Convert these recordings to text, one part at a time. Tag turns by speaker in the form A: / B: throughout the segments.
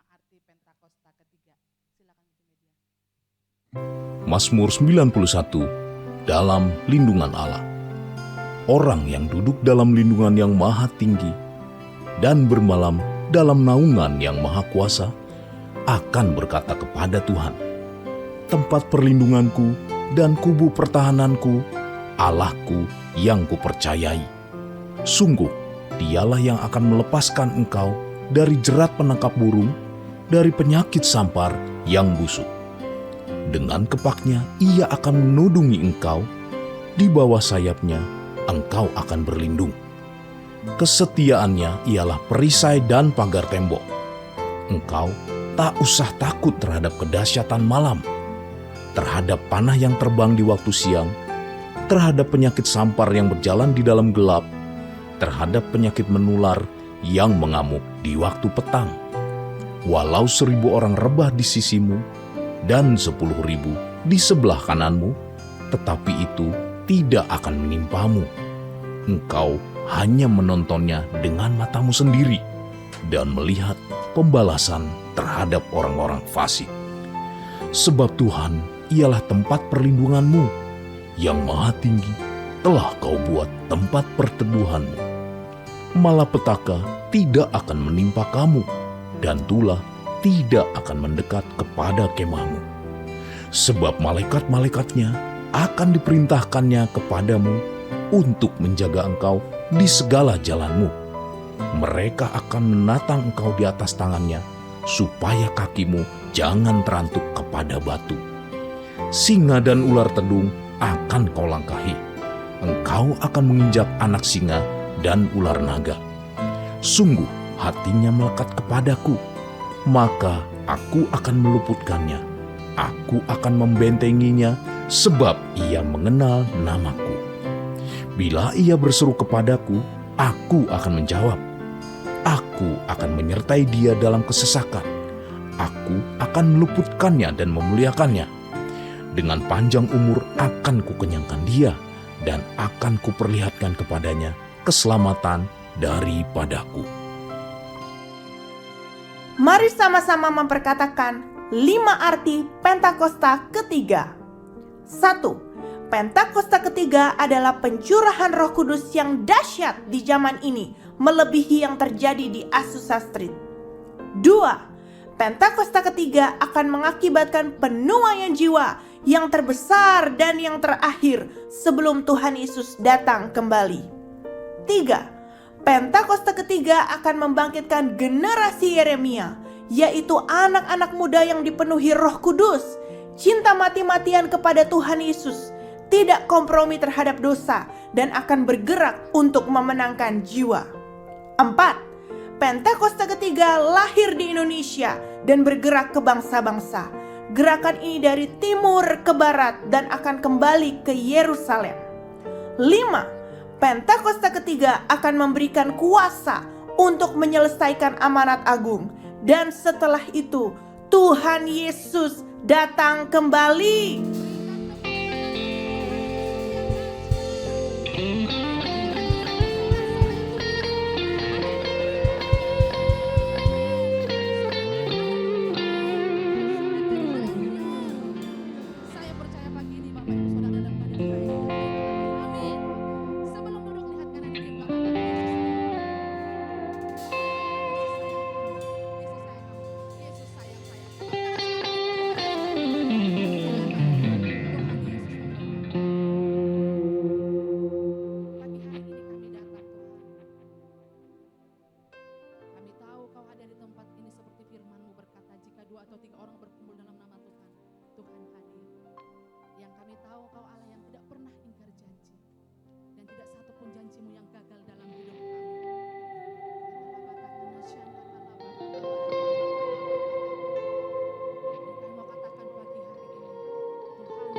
A: arti Pentakosta ketiga. Silakan multimedia.
B: Mazmur 91 dalam lindungan Allah. Orang yang duduk dalam lindungan yang maha tinggi dan bermalam dalam naungan yang maha kuasa akan berkata kepada Tuhan, tempat perlindunganku dan kubu pertahananku, Allahku yang kupercayai. Sungguh, dialah yang akan melepaskan engkau dari jerat penangkap burung, dari penyakit sampar yang busuk. Dengan kepaknya ia akan menudungi engkau, di bawah sayapnya engkau akan berlindung. Kesetiaannya ialah perisai dan pagar tembok. Engkau tak usah takut terhadap kedahsyatan malam, terhadap panah yang terbang di waktu siang, terhadap penyakit sampar yang berjalan di dalam gelap, terhadap penyakit menular yang mengamuk di waktu petang. Walau 1.000 orang rebah di sisimu dan 10.000 di sebelah kananmu, tetapi itu tidak akan menimpamu. Engkau hanya menontonnya dengan matamu sendiri dan melihat pembalasan terhadap orang-orang fasik. Sebab Tuhan ialah tempat perlindunganmu, yang maha tinggi telah kau buat tempat perteduhanmu. Malapetaka tidak akan menimpa kamu, dan tulah tidak akan mendekat kepada kemahmu. Sebab malaikat-malaikatnya akan diperintahkannya kepadamu untuk menjaga engkau di segala jalanmu. Mereka akan menatang engkau di atas tangannya, supaya kakimu jangan terantuk kepada batu. Singa dan ular tedung akan kau langkahi. Engkau akan menginjak anak singa dan ular naga. Sungguh hatinya melekat kepadaku, maka aku akan meluputkannya. Aku akan membentenginya, sebab ia mengenal namaku. Bila ia berseru kepadaku, aku akan menjawab. Aku akan menyertai dia dalam kesesakan. Aku akan meluputkannya dan memuliakannya. Dengan panjang umur akan kukenyangkan dia, dan akan kuperlihatkan kepadanya keselamatan daripadaku.
C: Mari sama-sama memperkatakan 5 arti Pentakosta ketiga. 1. Pentakosta ketiga adalah pencurahan Roh Kudus yang dahsyat di zaman ini, melebihi yang terjadi di Azusa Street. 2. Pentakosta ketiga akan mengakibatkan penuaian jiwa yang terbesar dan yang terakhir sebelum Tuhan Yesus datang kembali. 3. Pentakosta ketiga akan membangkitkan generasi Yeremia, yaitu anak-anak muda yang dipenuhi Roh Kudus, cinta mati-matian kepada Tuhan Yesus, tidak kompromi terhadap dosa, dan akan bergerak untuk memenangkan jiwa. 4. Pentakosta ketiga lahir di Indonesia dan bergerak ke bangsa-bangsa. Gerakan ini dari timur ke barat dan akan kembali ke Yerusalem. 5. Pentakosta ketiga akan memberikan kuasa untuk menyelesaikan amanat agung. Dan setelah itu Tuhan Yesus datang kembali.
A: Saya percaya pagi ini Bapak Ibu Saudara dalam keadaan baik. Amin. Sebelum duduk lihat kanan kiri belakang. Yesus sayang saya. Pagi hari ini kami datang Tuhan. Kami tahu Kau ada di tempat ini seperti firman-Mu berkata, jika 2 atau 3 orang berkumpul dalam nama Tuhan, Tuhan hadir. Yang kami tahu Kau Allah yang tidak pernah ingkar janji, dan tidak satupun janji-Mu yang gagal dalam hidup kami. Kami mau katakan pagi hari ini, Tuhan Engkau sangat peduli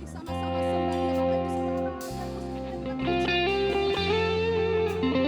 A: sama-sama sembah Dia Bapak Ibu Saudara. Tuhan puji.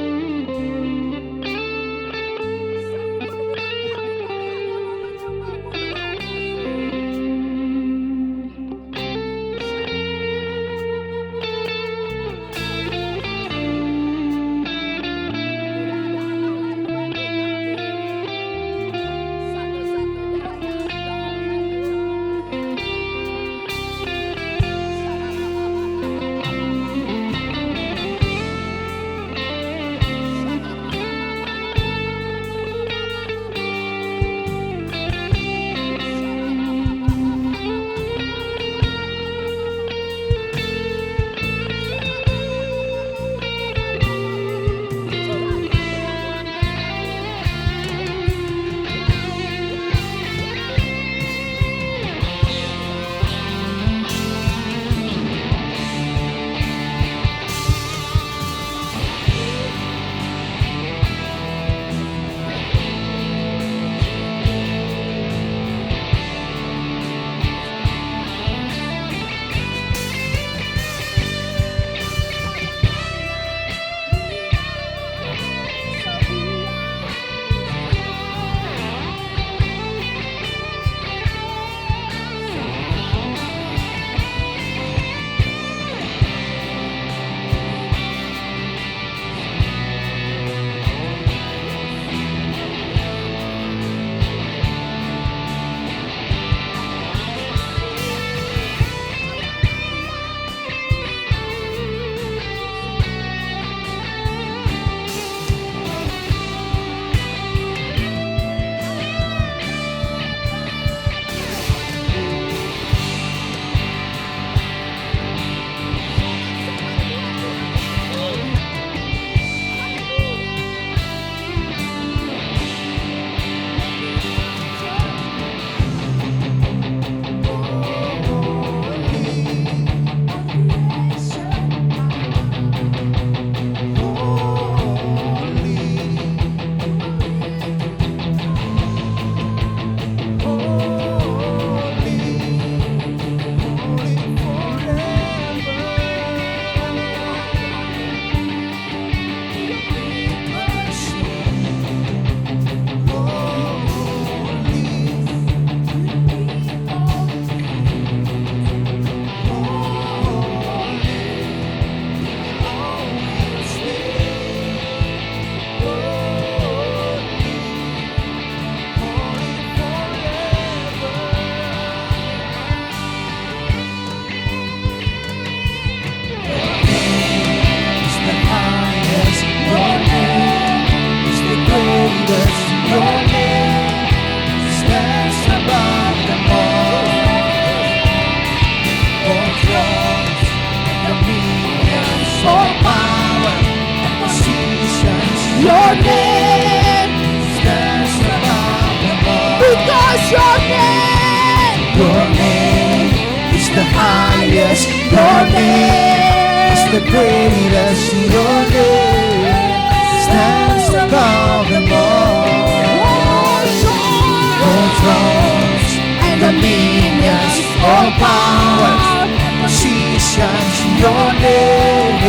C: Your name stands above them all. Because your name is the highest. Your name is the greatest. Your name stands above them all. All thrones and dominions, all powers, positions. Your name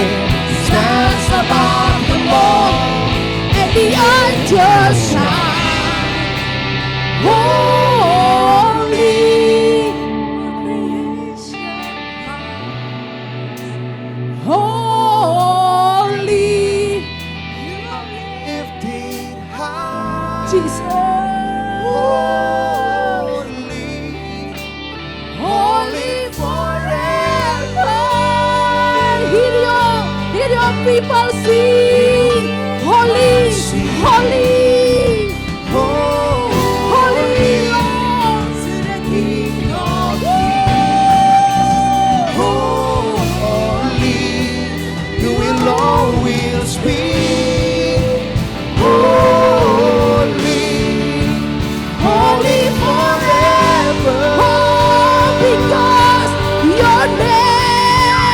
C: stands above them all. The angels shout, holy, holy, lifted high, Jesus, holy, holy forever. Hear your people sing, holy. Holy, holy Lord, to the King of Kings. Holy, you will always be. Holy, holy forever. Oh, because your name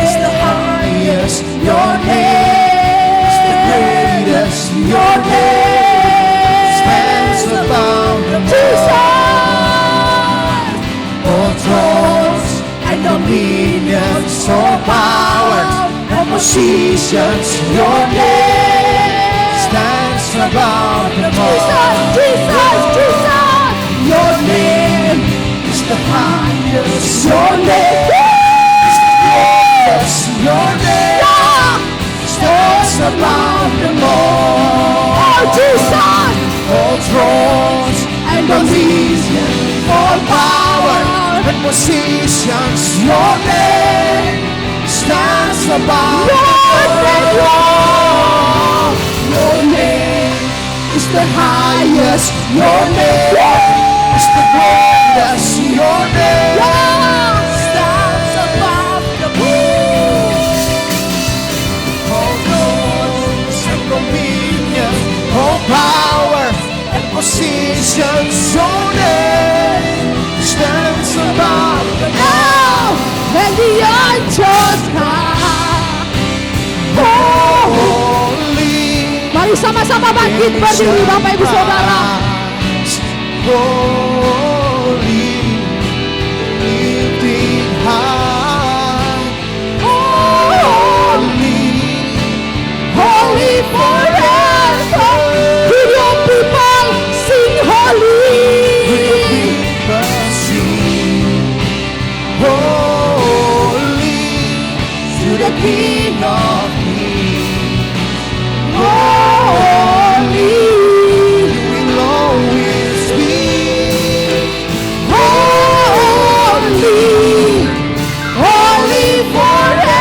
C: is the highest. Your name. Your name stands above them all. Jesus,
D: positions, your name stands above them all.
A: Jesus.
D: Your name is the highest. Your name is the greatest. Your name stands above them all.
A: Oh, Jesus.
D: All thrones and dominion, all power and positions, your name stands above them all. Your name is the highest. Your name is the greatest. Your name stands above them all. All thrones and dominion, all power and positions, your name stands above them all.
A: And the angels cry,
D: Holy,
A: mari sama-sama bangkit berdiri Bapak Ibu Saudara.
D: Holy, lifting high,
A: Holy forever. To your people sing holy.
D: holy, to the King of Kings. Holy, will always be. Holy forever.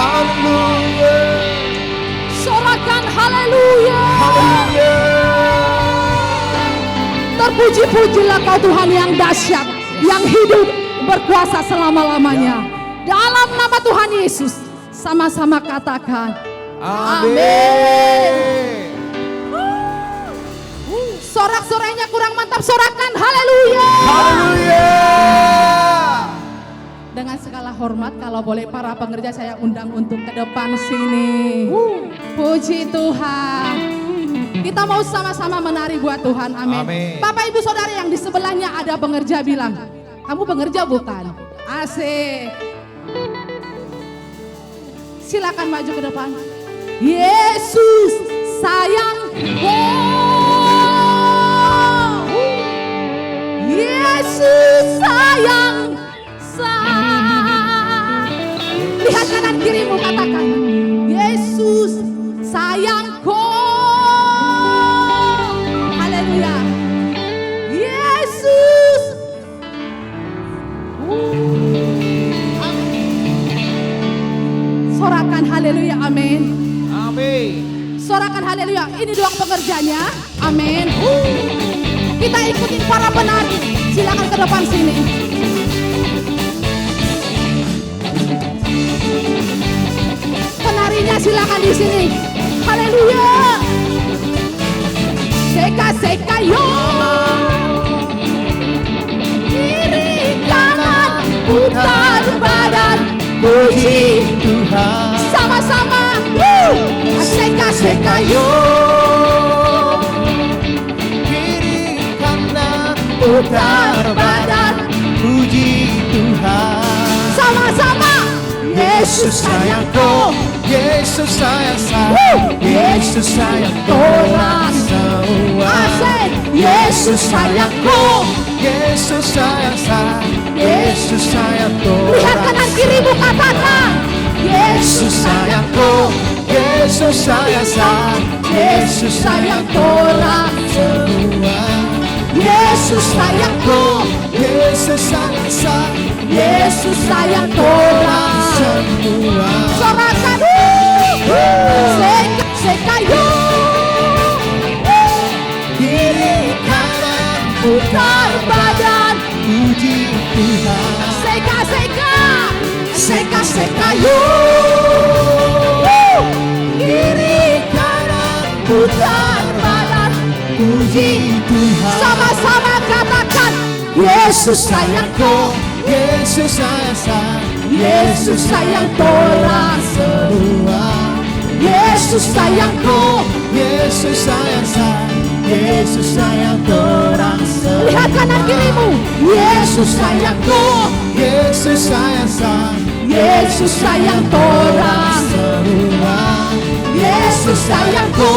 D: Hallelujah.
A: Sorakan haleluya.
D: Hallelujah.
A: Terpuji-pujilah Kau Tuhan yang dahsyat, yang hidup berkuasa selama-lamanya. Dalam nama Tuhan Yesus, sama-sama katakan
D: Amin.
A: sorak-sorainya kurang mantap, sorakan haleluya.
D: Haleluya.
A: Dengan segala hormat, kalau boleh para pengerja saya undang untuk ke depan sini. Puji Tuhan. Kita mau sama-sama menari buat Tuhan, amin.
D: Amin.
A: Bapak Ibu Saudara yang di sebelahnya ada pengerja bilang, kamu pengerja bukan? Asik. Silakan maju ke depan. Yesus sayangku. Yesus sayang. Lihat kanan kirimu, katakan Yesus sayangku. Haleluya. Yesus. Sorakan haleluya, amin.
D: Amin.
A: Sorakan haleluya. Ini doang pengerjanya. Amin. Kita ikutin para penari. Silakan ke depan sini. Penarinya silakan di sini. Haleluya. Seka yo. Kiri kanan putar badan.
D: Puji Tuhan.
A: Sama-sama. Seka yo.
D: Kiri kanan putar badan. Puji Tuhan.
A: Sama-sama.
D: Yesus sayangku, Yesus sayang, Yesus sayang orang semua.
A: Asik.
D: Yesus sayangku, Yesus sayang, Yesus sayang
A: Lihat kanan
D: orang.
A: kirimu, katakan
D: Yesus sayangku, Yesus sayang, Yesus sayang orang semua.
A: Yesus sayangku,
D: Yesus sayang,
A: Yesus sayang orang
D: semua.
A: sorakan. Seka yo.
D: Kiri kanan
A: Putar badan.
D: puji Tuhan.
A: Seka yo.
D: Kiri kanan
A: Putar badan.
D: puji Tuhan.
A: Sama-sama katakan Yesus sayangku,
D: Yesus sayang,
A: Yesus sayang orang
D: semua.
A: Yesus sayangku,
D: Yesus sayang, Yesus sayang orang
A: Lihat kanan kirimu. Yesus sayangku,
D: Yesus sayang,
A: Yesus sayang orang
D: semua.
A: Yesus sayangku,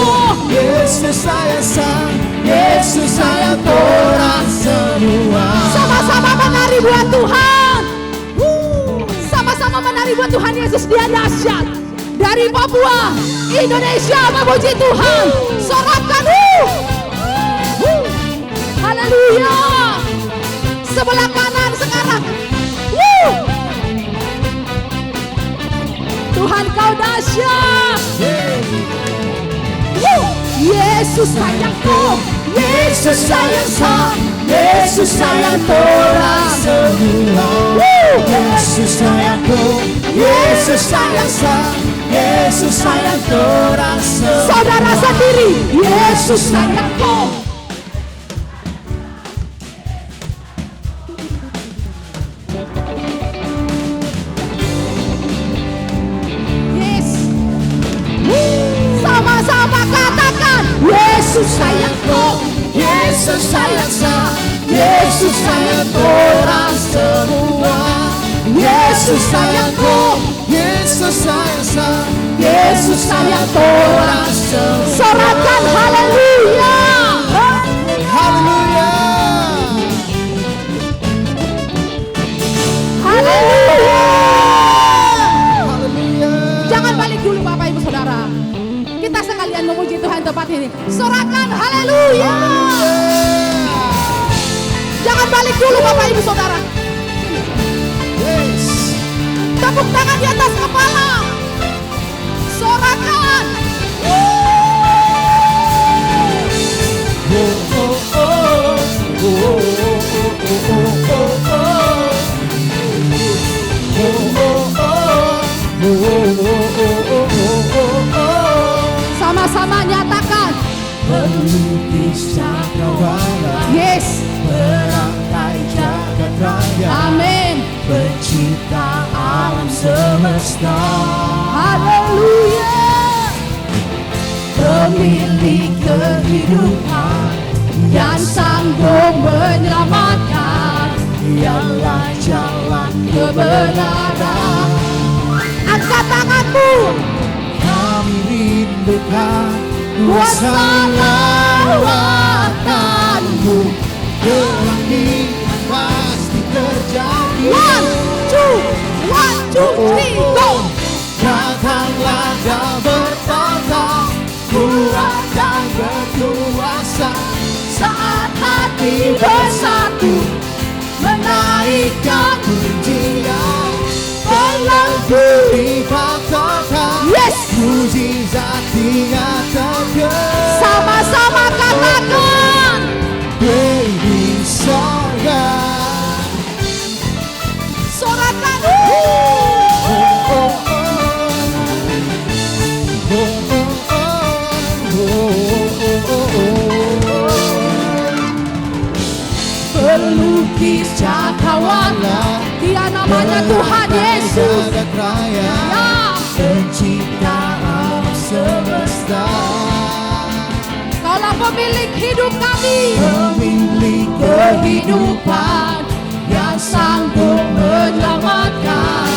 D: Yesus sayang, Yesus sayang orang semua.
A: sama-sama menari buat Tuhan. Sama-sama menari buat Tuhan Yesus, dia dahsyat. Dari Papua, Indonesia memuji Tuhan. Sorakan, haleluya. Sebelah kanan sekarang. Tuhan kau dahsyat. Yesus sayangku, Yesus sayang, Yesus sayang orang
D: semua. Yesus sayangku, Yesus sayang, Yesus sayang orang semua.
A: Saudara sendiri, Yesus sayangku. Yes. Sama-sama katakan, Yesus sayangku,
D: Yesus sayang, Yesus sayang orang semua. Yesus sayangku, Yesus sayang, Yesus sayang orang semua.
A: sorakan haleluya.
D: Haleluya.
A: Haleluya.
D: Haleluya.
A: Jangan balik dulu Bapak Ibu Saudara. Kita sekalian memuji Tuhan tempat ini. Sorakan haleluya. Jangan balik dulu Bapak Ibu Saudara.
D: Yes.
A: Tepuk tangan di atas kepala. Sorakan. Sama-sama nyatakan.
D: Pelukis cakrawala,
A: Yes.
D: merangkai jagat raya,
A: Amin.
D: pencipta alam semesta,
A: Haleluya.
D: pemilik kehidupan,
A: Yang sanggup menyelamatkan.
D: dialah jalan
A: Kebenaran. Angkat tanganmu.
D: kami rindukan
A: Kuasa
D: lawatanmu, langit pasti terjadi.
A: One, two, three, go.
D: Datanglah dan bertata, kuat dan berkuasa, saat hati bersatu, menaikkan pujian, belenggu dipatahkan,
A: Yes.
D: mujizat dinyatakan.
A: Sama-sama katakan.
D: Baby sorga,
A: Sorakan. Pelukis cakrawala, dia namanya Tuhan Yesus.
D: jagat raya,
A: Ya.
D: pencipta alam semesta,
A: Kaulah pemilik hidup kami.
D: pemilik
A: Kehidupan yang sanggup menyelamatkan.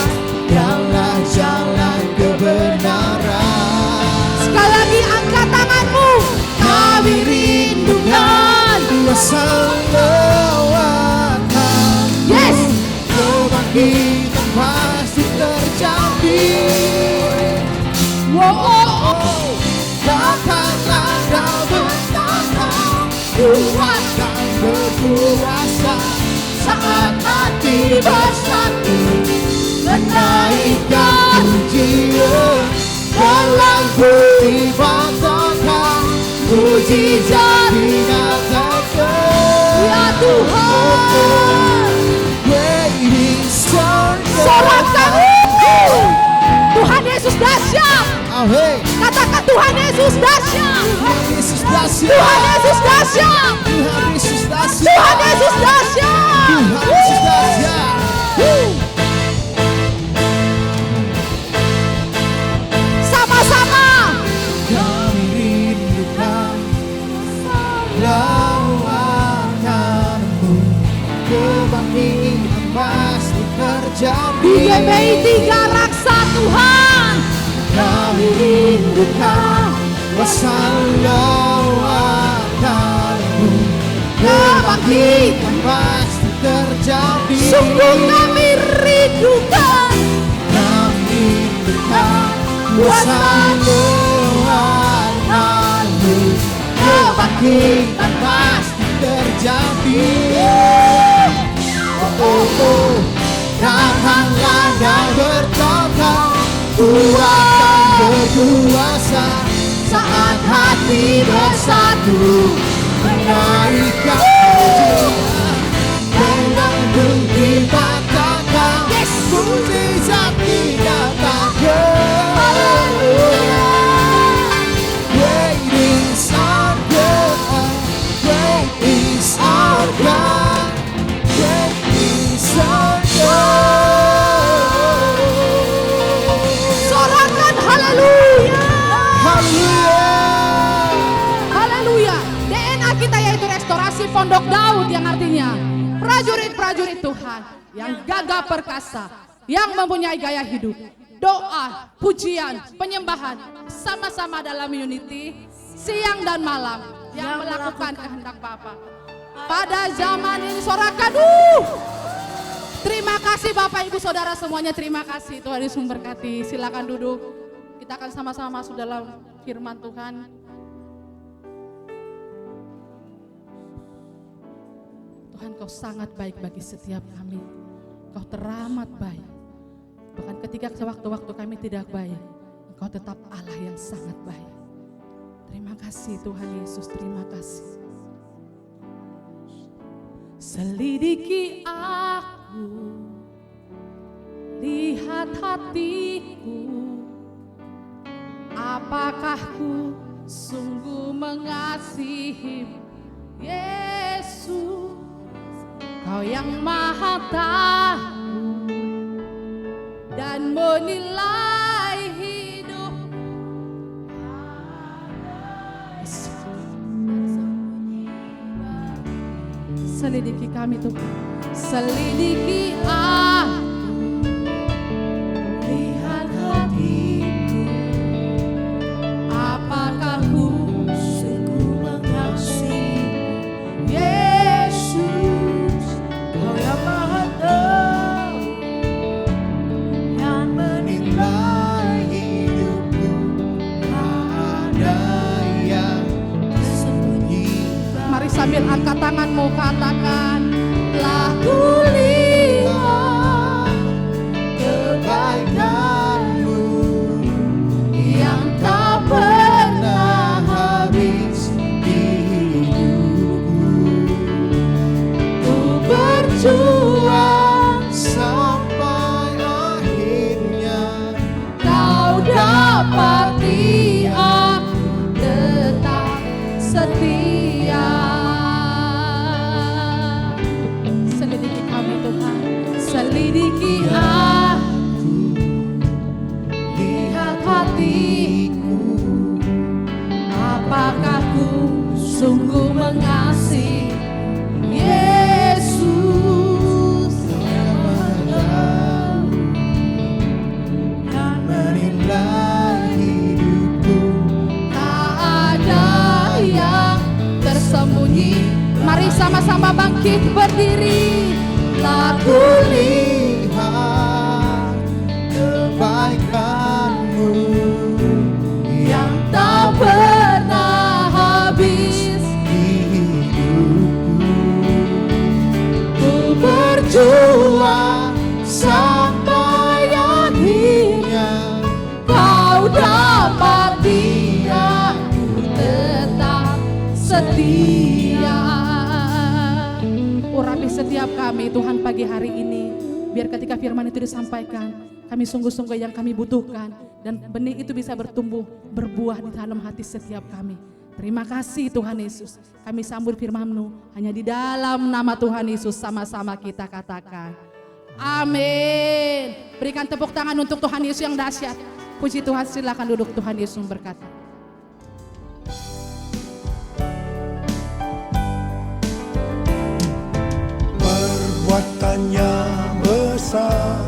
D: jalan jalan kebenaran.
A: Sekali lagi angkat tanganmu. Kami rindukan.
D: Kuasa lawatan,
A: Yes.
D: kebangkitan pasti terjadi.
A: Wow, oh, oh.
D: Datanglah dan bertata,
A: Kuat.
D: dan berkuasa, saat hati bersatu, menaikkan pujian, belenggu dipatahkan, mujizat dinyatakan.
A: Ya Tuhan.
D: Waiting sorga.
A: Sorakan. Tuhan Yesus dahsyat.
D: Amin.
A: Katakan Tuhan Yesus dahsyat.
D: Tuhan Yesus dahsyat.
A: Tuhan Yesus dahsyat.
D: Tuhan Yesus dahsyat.
A: Tuhan Yesus dahsyat.
D: Tuhan Yesus dahsyat.
A: Sama-sama.
D: Kami rindukan lawatan,
A: GBI 3 Raksa Tuhan.
D: Kami rindukan kuasa lawatan-Mu. Kebangkitan pasti terjadi.
A: Sungguh kami rindukan.
D: Kami rindukan kuasa lawatan-Mu. Kebangkitan pasti terjadi. Datanglah dan bertambah, kuatkan berkuasa saat hati bersatu menaikkan pujian. Dengan kita katakan mujizat dinyatakan. Great is our God, great is our God, great is our God.
A: Sorakan haleluya.
D: Haleluya.
A: Haleluya. DNA kita yaitu restorasi Pondok Daud, yang artinya prajurit-prajurit Tuhan yang gagah perkasa, yang mempunyai gaya hidup, doa, pujian, penyembahan sama-sama dalam unity siang dan malam yang melakukan kehendak Bapa. Pada zaman ini sorakan, terima kasih Bapak Ibu Saudara semuanya, terima kasih. Tuhan Yesus memberkati. Silakan duduk. Kita akan sama-sama masuk dalam firman Tuhan. Tuhan, Kau sangat baik bagi setiap kami. Kau teramat baik. Bahkan ketika sewaktu-waktu kami tidak baik, Engkau tetap Allah yang sangat baik. Terima kasih Tuhan Yesus, terima kasih. Selidiki aku, lihat hatiku, apakah ku sungguh mengasihi Yesus. Kau yang maha tahu dan menilai hidup. Selidiki kami Tuhan, selidiki aku, lihat hatiku, apakah ku sungguh mengasihi Yesus. Kau yang maha tahu
D: Yang menilai hidupku, tak ada yang tersembunyi.
A: Mari sambil angkat tanganmu katakan, telah kulihat
D: kebaikan-Mu
A: yang tak pernah
D: habis di hidupku.
A: ku berjuang,
D: Sampai akhirnya
A: kau dapati aku tetap setia. Selidiki kami Tuhan, selidiki aku, lihat hatiku, apakah ku sungguh mengasihi Yesus.
D: yang menilai hidupku.
A: Tak ada yang tersembunyi. Mari sama-sama bangkit berdiri. Laku
D: Lihat kebaikan-Mu
A: yang tak pernah habis.
D: di hidupku.
A: Ku berjuang
D: Sampai akhirnya
A: kau dapati aku tetap setia. Urapi setiap kami Tuhan pagi hari ini, biar ketika firman itu disampaikan, kami sungguh-sungguh yang kami butuhkan, dan benih itu bisa bertumbuh, berbuah di dalam hati setiap kami. Terima kasih Tuhan Yesus. Kami sambut firman-Mu hanya di dalam nama Tuhan Yesus, sama-sama kita katakan amin. Berikan tepuk tangan untuk Tuhan Yesus yang dahsyat. Puji Tuhan, silakan duduk. Tuhan Yesus memberkati.
D: perbuatannya besar.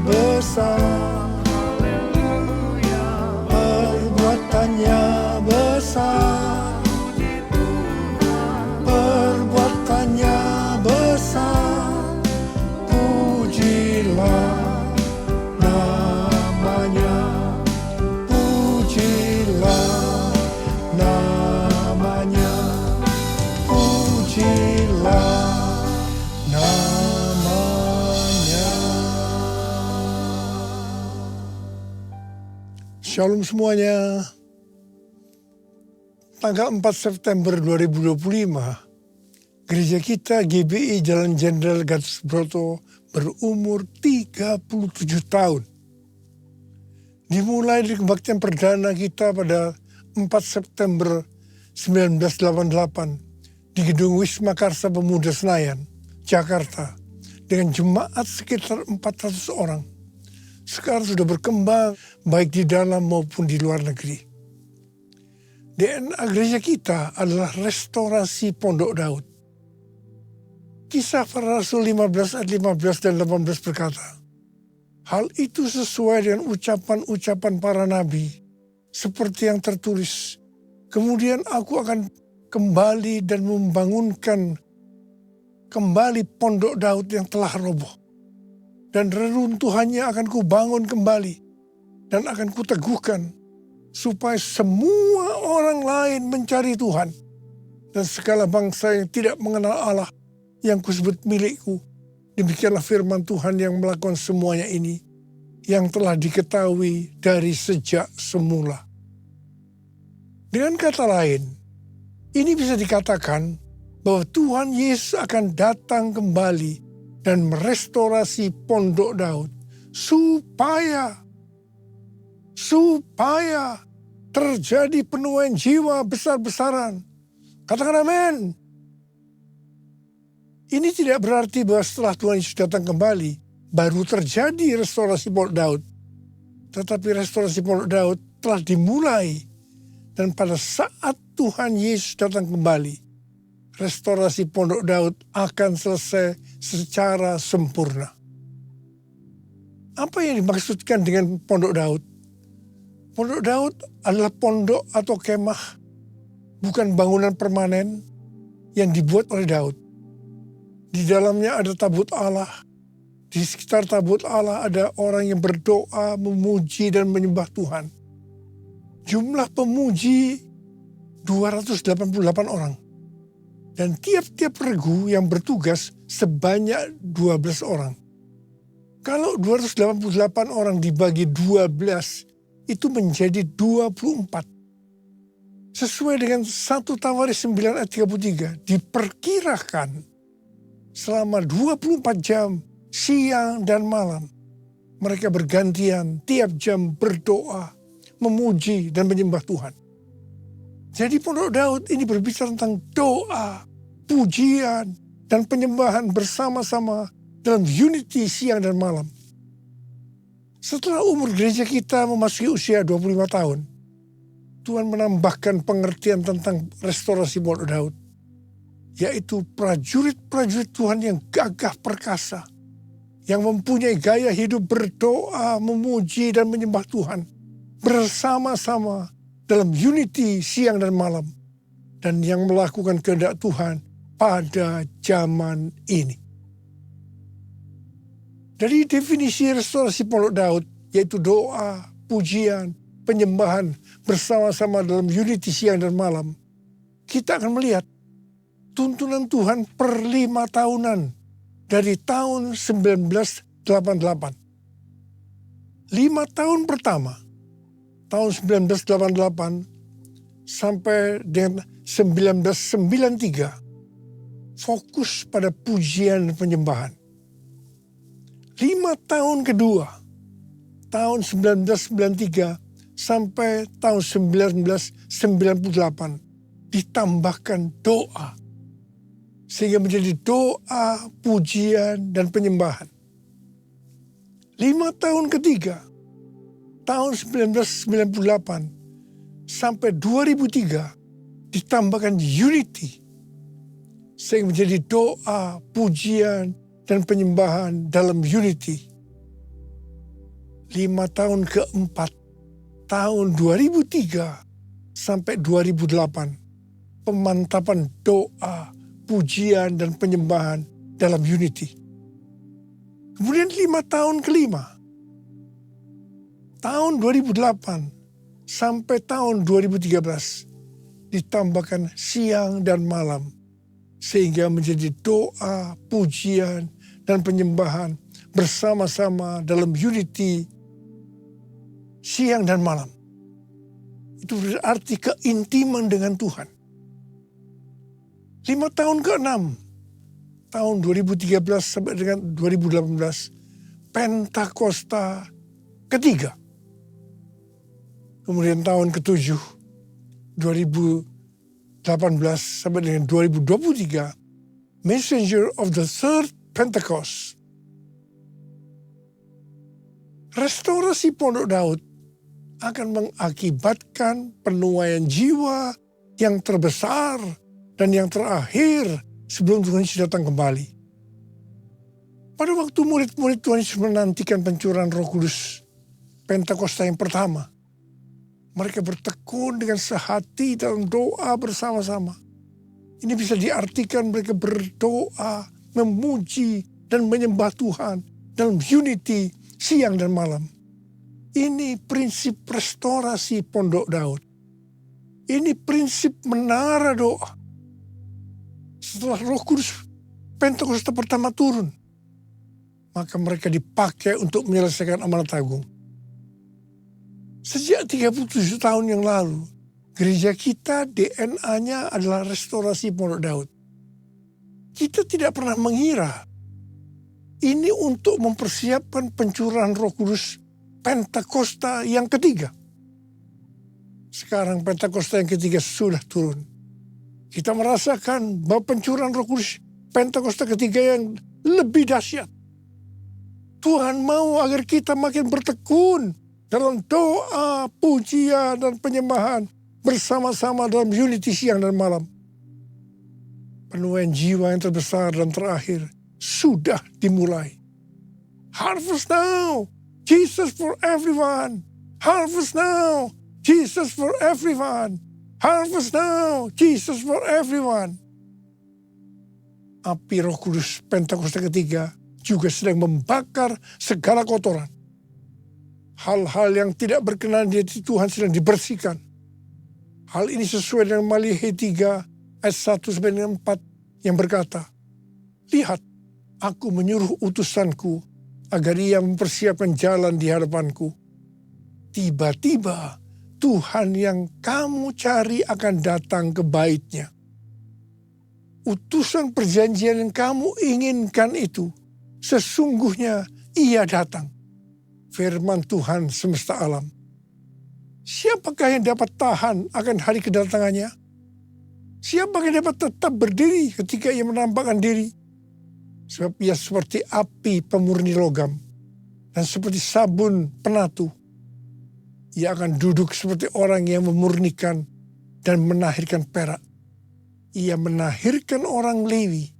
D: besar, perbuatannya besar, perbuatannya besar, pujilah namanya, pujilah namanya, pujilah namanya. Shalom semuanya. Tanggal 4 September 2025, gereja kita GBI Jalan Jenderal Gatot Subroto berumur 37 tahun. Dimulai dari kebaktian perdana kita pada 4 September 1988 di Gedung Wisma Karsa Pemuda Senayan, Jakarta, dengan jemaat sekitar 400 orang. Sekarang sudah berkembang baik di dalam maupun di luar negeri. DNA gereja kita adalah restorasi Pondok Daud. Kisah para Rasul 15 ayat 15 dan 18 berkata, hal itu sesuai dengan ucapan-ucapan para nabi, seperti yang tertulis, kemudian aku akan kembali dan membangunkan kembali Pondok Daud yang telah roboh. Dan reruntuhannya akan kubangun kembali dan akan kuteguhkan, supaya semua orang lain mencari Tuhan. Dan segala bangsa yang tidak mengenal Allah yang kusebut milikku. Demikianlah firman Tuhan yang melakukan semuanya ini, yang telah diketahui dari sejak semula. Dengan kata lain, ini bisa dikatakan bahwa Tuhan Yesus akan datang kembali dan merestorasi Pondok Daud supaya terjadi penuaian jiwa besar-besaran. Katakan amin. Ini tidak berarti bahwa setelah Tuhan Yesus datang kembali, baru terjadi restorasi Pondok Daud. Tetapi restorasi Pondok Daud telah dimulai. Dan pada saat Tuhan Yesus datang kembali, restorasi Pondok Daud akan selesai secara sempurna. Apa yang dimaksudkan dengan Pondok Daud? Pondok Daud adalah pondok atau kemah, bukan bangunan permanen yang dibuat oleh Daud. Di dalamnya ada tabut Allah. Di sekitar tabut Allah ada orang yang berdoa, memuji dan menyembah Tuhan. Jumlah pemuji 288 orang. Dan tiap-tiap regu yang bertugas sebanyak 12 orang. Kalau 288 orang dibagi 12, itu menjadi 24. Sesuai dengan 1 Tawaris 9 ayat 33, diperkirakan selama 24 jam, siang dan malam, mereka bergantian tiap jam berdoa, memuji dan menyembah Tuhan. Jadi Pondok Daud ini berbicara tentang doa, pujian, dan penyembahan bersama-sama dalam unity siang dan malam. Setelah umur gereja kita memasuki usia 25 tahun, Tuhan menambahkan pengertian tentang restorasi Pondok Daud, yaitu prajurit-prajurit Tuhan yang gagah perkasa, yang mempunyai gaya hidup berdoa, memuji, dan menyembah Tuhan, bersama-sama dalam unity siang dan malam, dan yang melakukan kehendak Tuhan pada zaman ini. Dari definisi restorasi Pondok Daud, yaitu doa, pujian, penyembahan bersama-sama dalam unity siang dan malam, kita akan melihat tuntunan Tuhan per 5 tahunan dari tahun 1988. 5 tahun pertama, tahun 1988 sampai dengan 1993, fokus pada pujian dan penyembahan. 5 tahun kedua, tahun 1993 sampai tahun 1998, ditambahkan doa. Sehingga menjadi doa, pujian, dan penyembahan. 5 tahun ketiga, tahun 1998 sampai 2003, ditambahkan unity. Sehingga menjadi doa, pujian, dan penyembahan dalam unity. 5 tahun keempat, tahun 2003 sampai 2008, pemantapan doa, pujian, dan penyembahan dalam Unity. Kemudian 5 tahun kelima, tahun 2008 sampai tahun 2013, ditambahkan siang dan malam, sehingga menjadi doa, pujian, dan penyembahan bersama-sama dalam Unity siang dan malam. Itu berarti keintiman dengan Tuhan. 5 tahun ke-6, tahun 2013 sampai dengan 2018, Pentakosta ketiga. Kemudian tahun ke-7, 2018 sampai dengan 2023, Messenger of the Third Pentecost. Restorasi Pondok Daud akan mengakibatkan penuaian jiwa yang terbesar dan yang terakhir sebelum Tuhan Yesus datang kembali. Pada waktu murid-murid Tuhan Yesus menantikan pencurahan Roh Kudus Pentakosta yang pertama, mereka bertekun dengan sehati dalam doa bersama-sama. Ini bisa diartikan mereka berdoa, memuji, dan menyembah Tuhan dalam Unity siang dan malam. Ini prinsip restorasi Pondok Daud. Ini prinsip menara doa. Setelah Roh Kudus Pentakosta pertama turun, maka mereka dipakai untuk menyelesaikan amanat agung. Sejak 37 tahun yang lalu, gereja kita DNA-nya adalah restorasi Pondok Daud. Kita tidak pernah mengira ini untuk mempersiapkan pencurahan Roh Kudus Pentakosta yang ketiga. Sekarang Pentakosta yang ketiga sudah turun. Kita merasakan bahwa pencurahan Roh Kudus Pentakosta ketiga yang lebih dahsyat. Tuhan mau agar kita makin bertekun dalam doa, pujian, dan penyembahan bersama-sama dalam Unity siang dan malam. Penuaian jiwa yang terbesar dan terakhir sudah dimulai. Harvest now, Jesus for everyone. Harvest now, Jesus for everyone. Harvest now, Jesus for everyone. Api Roh Kudus Pentakosta ketiga juga sedang membakar segala kotoran. Hal-hal yang tidak berkenan di hati Tuhan sedang dibersihkan. Hal ini sesuai dengan Malihi 3 ayat 1 sampai 4 yang berkata, "Lihat, aku menyuruh utusanku agar ia mempersiapkan jalan di hadapanku. Tiba-tiba Tuhan yang kamu cari akan datang ke bait-Nya. Utusan perjanjian yang kamu inginkan itu, sesungguhnya ia datang. Firman Tuhan semesta alam. Siapakah yang dapat tahan akan hari kedatangannya? Siapakah yang dapat tetap berdiri ketika ia menampakkan diri? Sebab ia seperti api pemurni logam dan seperti sabun penatu. Ia akan duduk seperti orang yang memurnikan dan menahirkan perak. Ia menahirkan orang Lewi,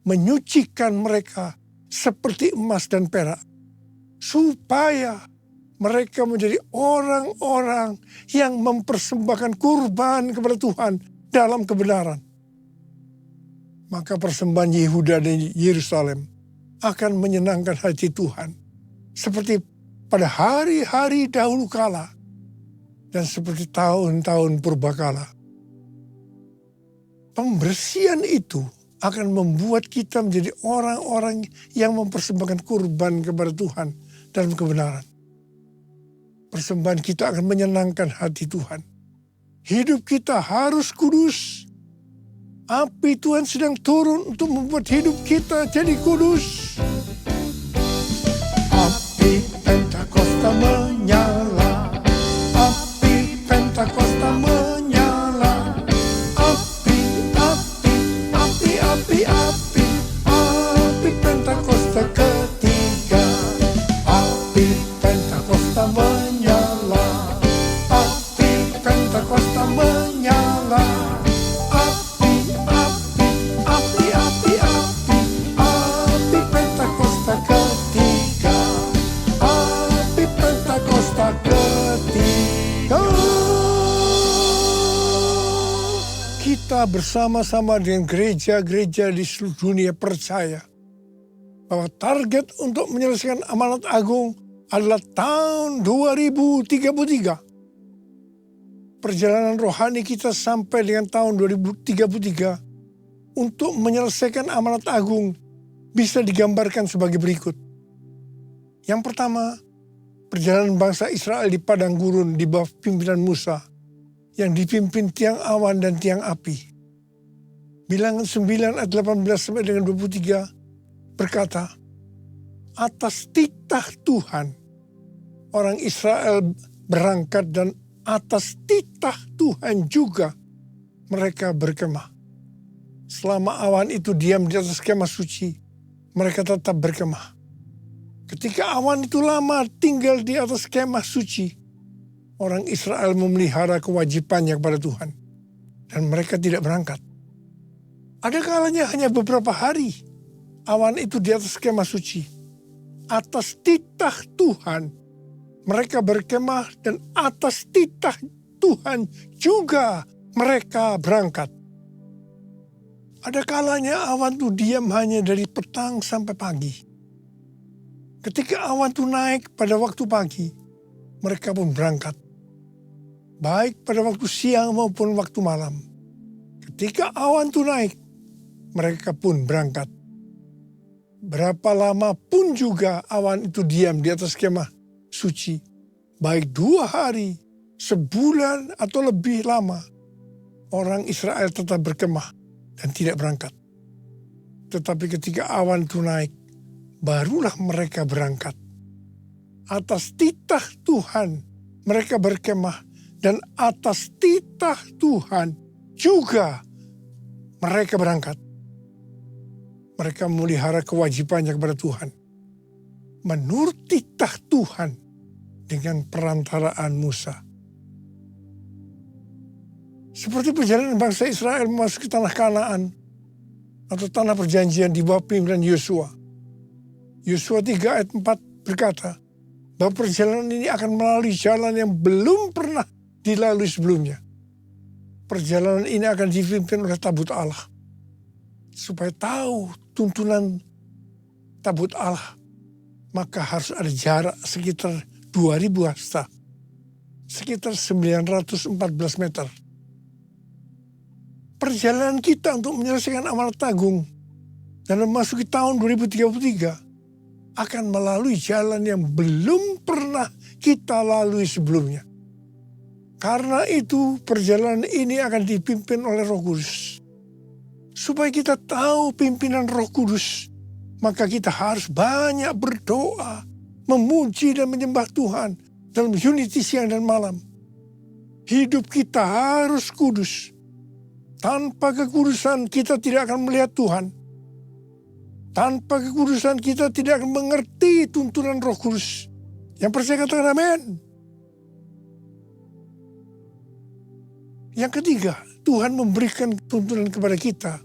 D: menyucikan mereka seperti emas dan perak, supaya mereka menjadi orang-orang yang mempersembahkan kurban kepada Tuhan dalam kebenaran. Maka persembahan Yehuda dan Yerusalem akan menyenangkan hati Tuhan, seperti pada hari-hari dahulu kala dan seperti tahun-tahun purbakala. Pembersihan itu akan membuat kita menjadi orang-orang yang mempersembahkan kurban kepada Tuhan dalam kebenaran. Persembahan kita akan menyenangkan hati Tuhan. Hidup kita harus kudus. Api Tuhan sedang turun untuk membuat hidup kita jadi kudus. Api Pentakosta menyala. Api Pentakosta menyala. Api, api, api, api, api. Api Pentakosta ketiga. Api Pentakosta menyala. Api Pentakosta menyala. Api Pentakosta ketiga. Api Pentakosta kita bersama-sama dengan gereja-gereja di seluruh dunia percaya bahwa target untuk menyelesaikan amanat agung adalah tahun 2033. Perjalanan rohani kita sampai dengan tahun 2033 untuk menyelesaikan amanat agung bisa digambarkan sebagai berikut. Yang pertama, perjalanan bangsa Israel di padang gurun di bawah pimpinan Musa yang dipimpin tiang awan dan tiang api. Bilangan 9 ayat 18 sampai dengan 23 berkata, atas titah Tuhan orang Israel berangkat dan atas titah Tuhan juga mereka berkemah. Selama awan itu diam di atas kemah suci, mereka tetap berkemah. Ketika awan itu lama tinggal di atas kemah suci, orang Israel memelihara kewajibannya kepada Tuhan. Dan mereka tidak berangkat. Ada kalanya hanya beberapa hari awan itu di atas kemah suci. Atas titah Tuhan mereka berkemah dan atas titah Tuhan juga mereka berangkat. Ada kalanya awan itu diam hanya dari petang sampai pagi. Ketika awan itu naik pada waktu pagi, mereka pun berangkat. Baik pada waktu siang maupun waktu malam. Ketika awan itu naik, mereka pun berangkat. Berapa lama pun juga awan itu diam di atas kemah suci. Baik 2 hari, sebulan atau lebih lama. Orang Israel tetap berkemah dan tidak berangkat. Tetapi ketika awan itu naik, barulah mereka berangkat. Atas titah Tuhan mereka berkemah dan atas titah Tuhan juga mereka berangkat. Mereka memelihara kewajibannya kepada Tuhan. Menurut titah Tuhan dengan perantaraan Musa. Seperti perjalanan bangsa Israel memasuki tanah Kanaan atau tanah perjanjian di bawah pimpinan Yosua. Yosua 3 ayat 4 berkata bahwa perjalanan ini akan melalui jalan yang belum pernah dilalui sebelumnya. Perjalanan ini akan dipimpin oleh tabut Allah. Supaya tahu tuntunan tabut Allah, maka harus ada jarak sekitar 2000 hasta. Sekitar 914 meter. Perjalanan kita untuk menyelesaikan amanat agung dan memasuki tahun 2033 akan melalui jalan yang belum pernah kita lalui sebelumnya. Karena itu perjalanan ini akan dipimpin oleh Roh Kudus. Supaya kita tahu pimpinan Roh Kudus, maka kita harus banyak berdoa, memuji dan menyembah Tuhan dalam unity siang dan malam. Hidup kita harus kudus. Tanpa kekudusan kita tidak akan melihat Tuhan. Tanpa kekudusan kita tidak akan mengerti tuntunan Roh Kudus. Yang percaya katakan amin. Yang ketiga, Tuhan memberikan tuntunan kepada kita.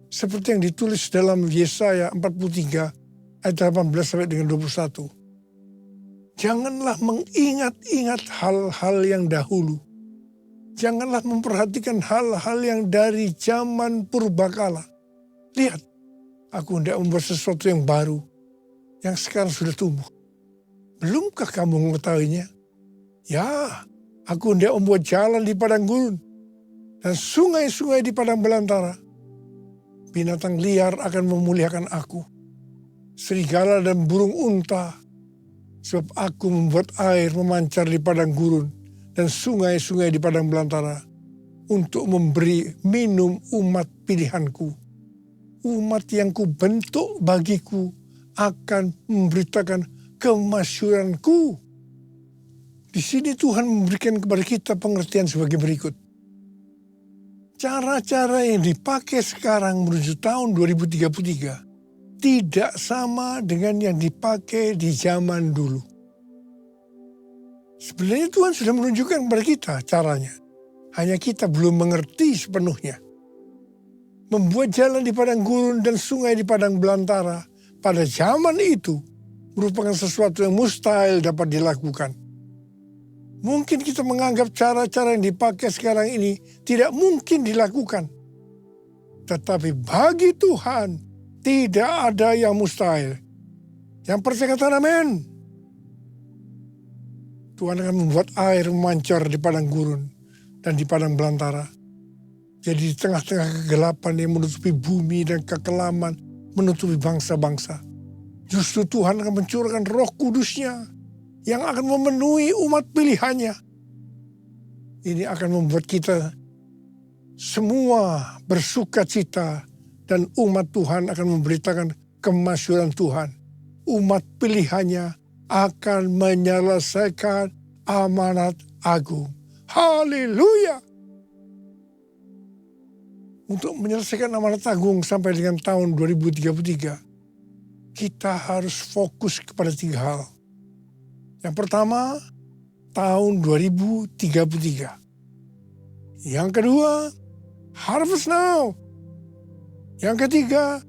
D: Seperti yang ditulis dalam Yesaya 43 ayat 18 sampai dengan 21. Janganlah mengingat-ingat hal-hal yang dahulu. Janganlah memperhatikan hal-hal yang dari zaman purbakala. Lihat, aku hendak membuat sesuatu yang baru, yang sekarang sudah tumbuh. Belumkah kamu mengetahuinya? Ya, aku hendak membuat jalan di padang gurun, dan sungai-sungai di padang belantara. Binatang liar akan memuliakan aku. Serigala dan burung unta. Sebab aku membuat air memancar di padang gurun dan sungai-sungai di padang belantara. Untuk memberi minum umat pilihanku. Umat yang kubentuk bagiku akan memberitakan kemasyhuranku. Di sini Tuhan memberikan kepada kita pengertian sebagai berikut. Cara-cara yang dipakai sekarang menuju tahun 2033 tidak sama dengan yang dipakai di zaman dulu. Sebenarnya Tuhan sudah menunjukkan kepada kita caranya. Hanya kita belum mengerti sepenuhnya. Membuat jalan di padang gurun dan sungai di padang belantara pada zaman itu merupakan sesuatu yang mustahil dapat dilakukan. Mungkin kita menganggap cara-cara yang dipakai sekarang ini tidak mungkin dilakukan. Tetapi bagi Tuhan tidak ada yang mustahil. Yang percaya katakan amin. Tuhan akan membuat air memancar di padang gurun dan di padang belantara. Jadi di tengah-tengah kegelapan yang menutupi bumi dan kekelaman, menutupi bangsa-bangsa, justru Tuhan akan mencurahkan Roh Kudus-Nya yang akan memenuhi umat pilihannya. Ini akan membuat kita semua bersuka cita dan umat Tuhan akan memberitakan kemasyhuran Tuhan. Umat pilihannya akan menyelesaikan amanat agung. Haleluya! Untuk menyelesaikan amanat agung sampai dengan tahun 2033, kita harus fokus kepada 3 hal. Yang pertama, tahun 2033. Yang kedua, harvest now. Yang ketiga,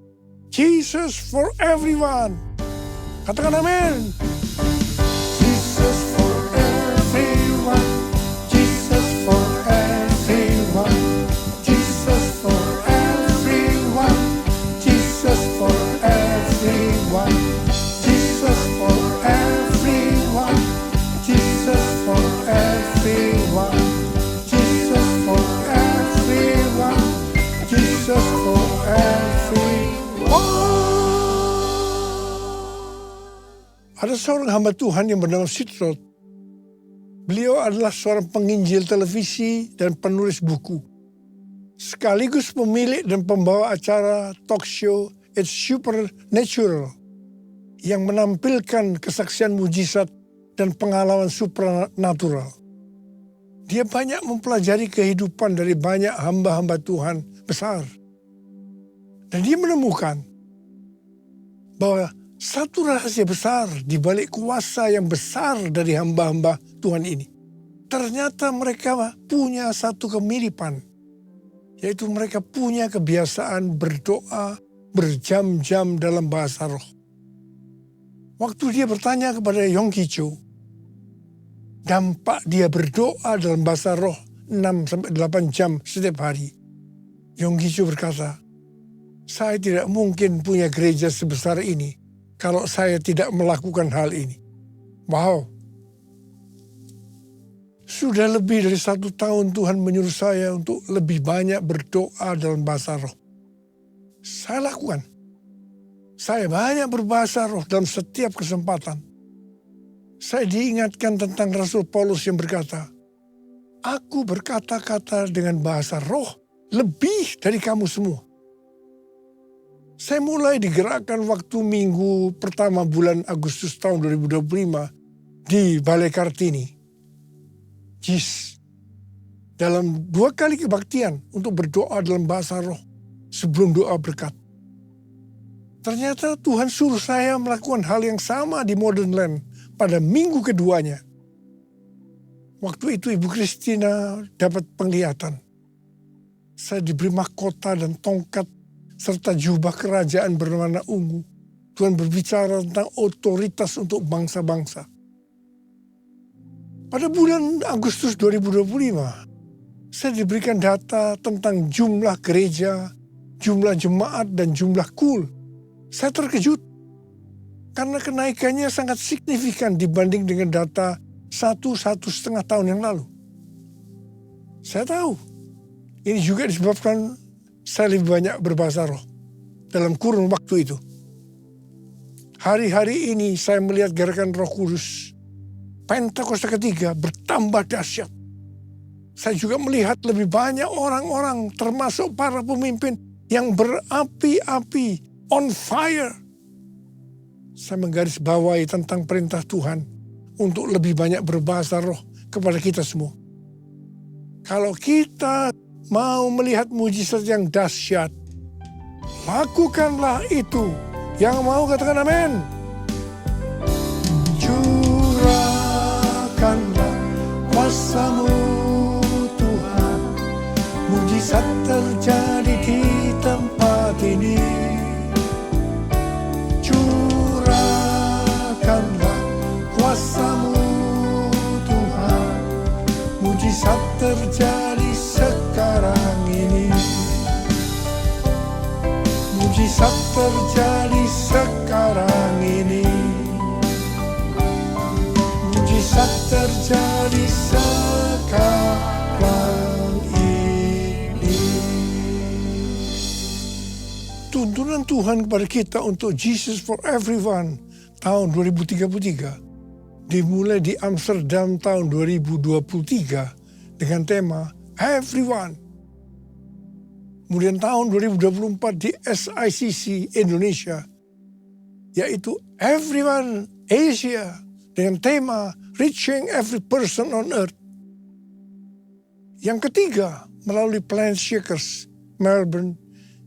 D: Jesus for everyone. Katakan amin. Jesus for everyone. Jesus for everyone. Jesus for everyone. Jesus for everyone. Jesus for everyone. Jesus for everyone. Jesus for everyone. Jesus for everyone. Ada seorang hamba Tuhan yang bernama Sitrot. Beliau adalah seorang penginjil televisi dan penulis buku. Sekaligus pemilik dan pembawa acara talk show It's Supernatural yang menampilkan kesaksian mujizat dan pengalaman supranatural. Dia banyak mempelajari kehidupan dari banyak hamba-hamba Tuhan besar. Dan dia menemukan bahwa satu rahasia besar di balik kuasa yang besar dari hamba-hamba Tuhan ini. Ternyata mereka punya satu kemiripan. Yaitu mereka punya kebiasaan berdoa berjam-jam dalam bahasa roh. Waktu dia bertanya kepada Yong Ki Cho, dampak dia berdoa dalam bahasa roh 6-8 jam setiap hari. Yong Ki Cho berkata, saya tidak mungkin punya gereja sebesar ini kalau saya tidak melakukan hal ini. Wow. Sudah lebih dari 1 tahun Tuhan menyuruh saya untuk lebih banyak berdoa dalam bahasa roh. Saya lakukan. Saya banyak berbahasa roh dalam setiap kesempatan. Saya diingatkan tentang Rasul Paulus yang berkata, aku berkata-kata dengan bahasa roh lebih dari kamu semua. Saya mulai digerakkan waktu minggu pertama bulan Agustus tahun 2025 di Balai Kartini, JIS, dalam 2 kali kebaktian untuk berdoa dalam bahasa roh sebelum doa berkat. Ternyata Tuhan suruh saya melakukan hal yang sama di Modern Land pada minggu keduanya. Waktu itu Ibu Christina dapat penglihatan. Saya diberi mahkota dan tongkat serta jubah kerajaan berwarna ungu. Tuhan berbicara tentang otoritas untuk bangsa-bangsa. Pada bulan Agustus 2025, saya diberikan data tentang jumlah gereja, jumlah jemaat, dan jumlah kul. Saya terkejut karena kenaikannya sangat signifikan dibanding dengan data 1,5 tahun yang lalu. Saya tahu ini juga disebabkan saya lebih banyak berbahasa roh dalam kurun waktu itu. Hari-hari ini saya melihat gerakan Roh Kudus Pentakosta ketiga bertambah dahsyat. Saya juga melihat lebih banyak orang-orang termasuk para pemimpin yang berapi-api, on fire. Saya menggarisbawahi tentang perintah Tuhan untuk lebih banyak berbahasa roh kepada kita semua. Kalau kita mau melihat mujizat yang dahsyat, lakukanlah itu. Yang mau katakan amin. Curahkanlah kuasa-Mu Tuhan, mujizat terjadi di tempat ini. Curahkanlah kuasa-Mu Tuhan, mujizat terjadi sekarang ini. Mujizat terjadi sekarang ini. Mujizat terjadi sekarang ini. Tuntunan Tuhan kepada kita untuk Jesus for Everyone tahun 2033 dimulai di Amsterdam tahun 2023 dengan tema Everyone. Kemudian tahun 2024 di SICC Indonesia, yaitu Everyone Asia dengan tema Reaching Every Person on Earth. Yang ketiga, melalui Planet Shakers Melbourne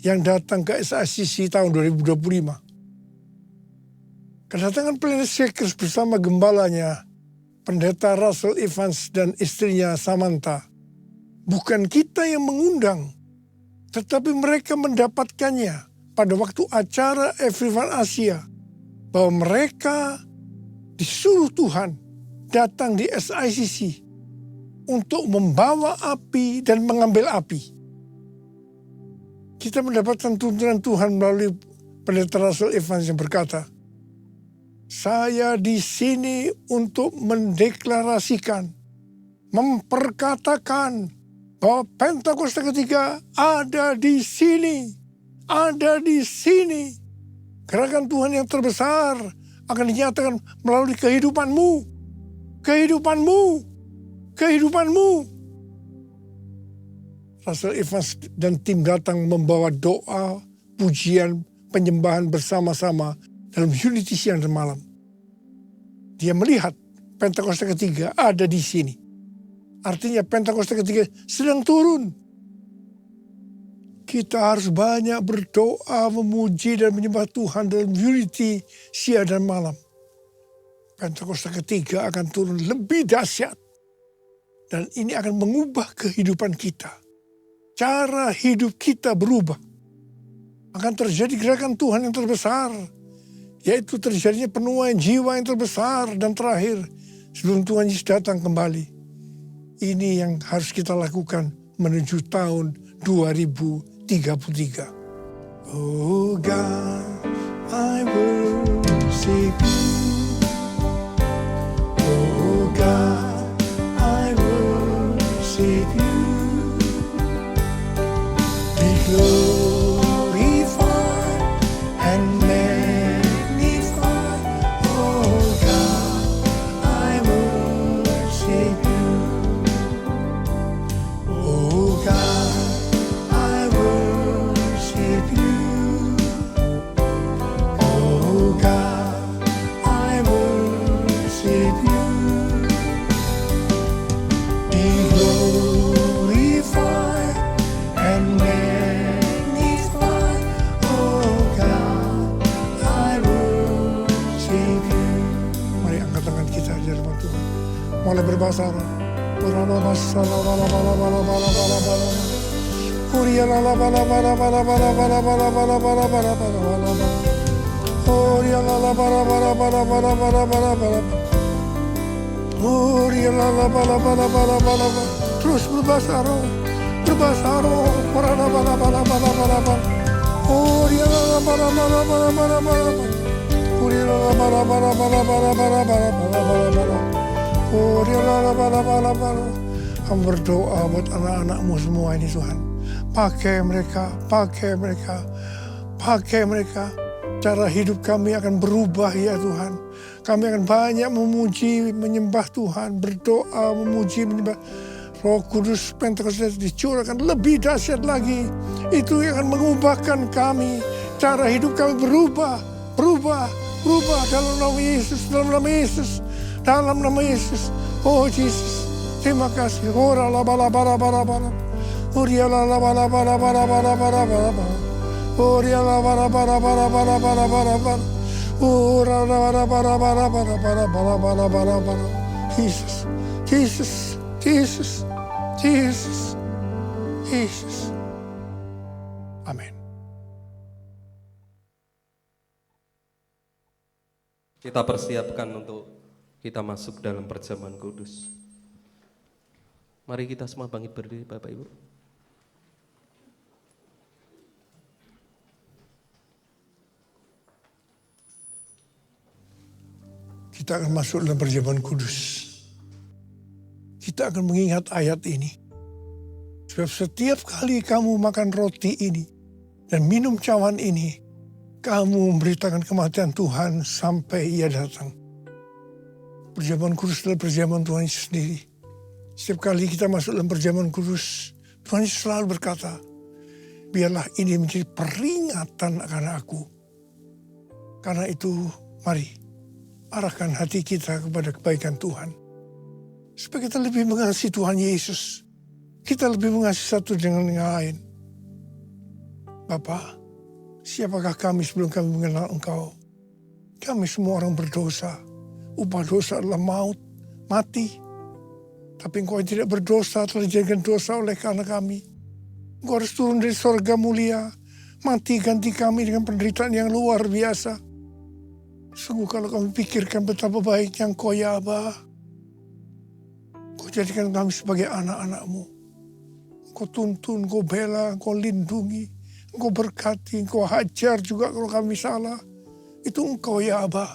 D: yang datang ke SICC tahun 2025. Kedatangan Planet Shakers bersama gembalanya, Pendeta Russell Evans dan istrinya Samantha, bukan kita yang mengundang, tetapi mereka mendapatkannya pada waktu acara Everyone Asia, bahwa mereka disuruh Tuhan datang di SICC untuk membawa api dan mengambil api. Kita mendapatkan tuntunan Tuhan melalui Pendeta Russell Evans yang berkata, saya di sini untuk mendeklarasikan, memperkatakan bahwa Pentakosta ketiga ada di sini, ada di sini. Gerakan Tuhan yang terbesar akan dinyatakan melalui kehidupanmu, kehidupanmu, kehidupanmu. Russell Evans dan tim datang membawa doa, pujian, penyembahan bersama-sama dalam unity siang dan malam. Dia melihat Pentakosta ketiga ada di sini. Artinya Pentakosta ketiga sedang turun. Kita harus banyak berdoa, memuji dan menyembah Tuhan dalam unity siang dan malam. Pentakosta ketiga akan turun lebih dahsyat. Dan ini akan mengubah kehidupan kita. Cara hidup kita berubah. Akan terjadi gerakan Tuhan yang terbesar, yaitu terjadinya penuaian jiwa yang terbesar dan terakhir sebelum Tuhan Yesus datang kembali. Ini yang harus kita lakukan menuju tahun 2033. Oh God, I worship you. Oh God, I worship you. Be glorified and magnified. Oh God, I worship you. Oh God, I worship you. Oh God, I worship you. Be glorified and magnified. Oh God, I worship you. Mari angkat tangan kita di hadapan Tuhan. Mulai berbahasa Arab. Terus berbahasa Arab. Berbahasa Arab. Kami berdoa buat anak-anakmu semua ini Tuhan. Pakai mereka, pakai mereka, pakai mereka. Cara hidup kami akan berubah ya Tuhan. Kami akan banyak memuji, menyembah Tuhan. Berdoa, memuji, menyembah. Roh Kudus Pentakosta dicurahkan lebih dahsyat lagi. Itu yang akan mengubahkan kami. Cara hidup kami berubah, berubah, berubah dalam nama Yesus, dalam nama Yesus, dalam nama Yesus. Oh Yesus, terima kasih. Ora la bala bala bala bala. Oria la bala bala bala bala bala bala. Oria la bala bala bala bala bala bala bala. Ora la bala bala bala bala bala bala bala bala bala. Jesus, Jesus, Jesus, Jesus, Jesus. Amin.
E: Kita persiapkan untuk kita masuk dalam perjamuan kudus. Mari kita semua bangkit berdiri Bapak Ibu.
D: kita akan masuk dalam perjamuan kudus. Kita akan mengingat ayat ini. Sebab setiap kali kamu makan roti ini dan minum cawan ini, kamu memberitakan kematian Tuhan sampai Ia datang. Perjamuan kudus adalah perjamuan Tuhan Yesus sendiri. Setiap kali kita masuk dalam perjamuan kudus, Tuhan Yesus selalu berkata, biarlah ini menjadi peringatan akan aku. Karena itu, mari arahkan hati kita kepada kebaikan Tuhan. Supaya kita lebih mengasihi Tuhan Yesus. Kita lebih mengasihi satu dengan yang lain. Bapa, siapakah kami sebelum kami mengenal Engkau? Kami semua orang berdosa. Upah dosa adalah maut, mati. Tapi Engkau yang tidak berdosa telah dijadikan dosa oleh karena kami. Engkau harus turun dari sorga mulia. Mati ganti kami dengan penderitaan yang luar biasa. Sungguh kalau kami pikirkan betapa baiknya Engkau ya Aba. Engkau jadikan kami sebagai anak-anak-Mu. Engkau tuntun, Engkau bela, Engkau lindungi. Engkau berkati, Engkau hajar juga kalau kami salah. Itu Engkau ya Aba.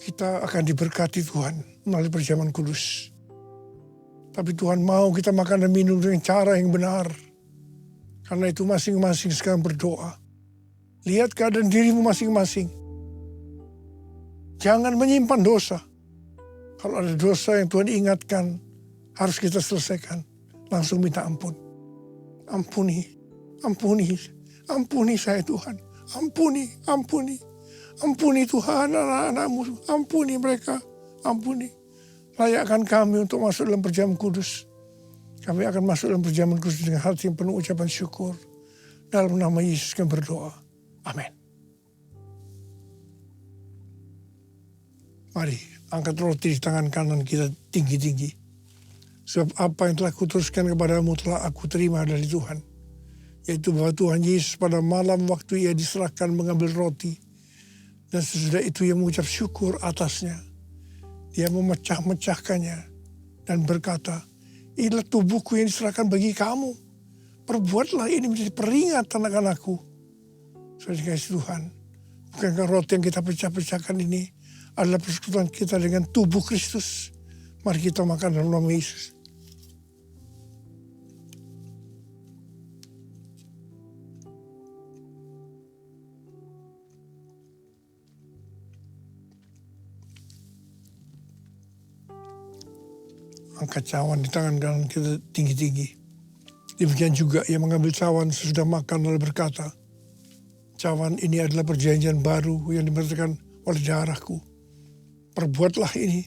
D: Kita akan diberkati Tuhan melalui perjamuan kudus. Tapi Tuhan mau kita makan dan minum dengan cara yang benar. Karena itu masing-masing sekarang berdoa. Lihat keadaan dirimu masing-masing. Jangan menyimpan dosa. Kalau ada dosa yang Tuhan ingatkan, harus kita selesaikan. Langsung minta ampun. Ampuni, ampuni, ampuni saya Tuhan. Ampuni, ampuni. Ampuni Tuhan anak-anak-Mu, ampuni mereka, ampuni. Layakkan kami untuk masuk dalam perjamuan kudus. Kami akan masuk dalam perjamuan kudus dengan hati yang penuh ucapan syukur. Dalam nama Yesus kami berdoa. Amin. Mari angkat roti di tangan kanan kita tinggi-tinggi. Sebab apa yang telah kuteruskan kepadamu telah aku terima dari Tuhan. Yaitu bahwa Tuhan Yesus pada malam waktu Ia diserahkan mengambil roti. Dan sesudah itu Ia mengucap syukur atasnya. Dia memecah-mecahkannya dan berkata, inilah tubuhku yang diserahkan bagi kamu. Perbuatlah ini menjadi peringatan akan aku. Saudara dikasihi Tuhan, bukankah roti yang kita pecah-pecahkan ini adalah persekutuan kita dengan tubuh Kristus? Mari kita makan dalam nama Yesus. Angkat cawan di tangan kanan kita tinggi-tinggi. Demikian juga Ia mengambil cawan sesudah makan lalu berkata, cawan ini adalah perjanjian baru yang dimerintahkan oleh darahku. Perbuatlah ini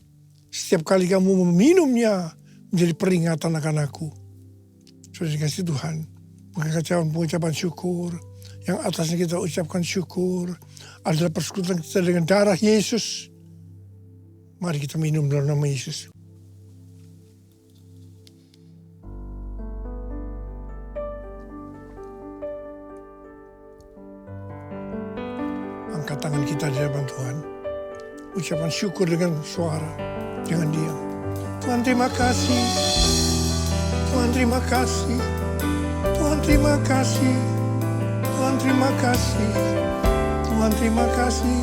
D: setiap kali kamu meminumnya menjadi peringatan akan aku. Sudah dikasih Tuhan, bukankah cawan pengucapan syukur yang atasnya kita ucapkan syukur adalah persekutuan kita dengan darah Yesus. Mari kita minum dalam nama Yesus. Angkat tangan kita di hadapan Tuhan. Ucapan syukur dengan suara, jangan diam. Tuhan terima kasih. Tuhan terima kasih. Tuhan terima kasih. Tuhan terima kasih. Tuhan terima kasih.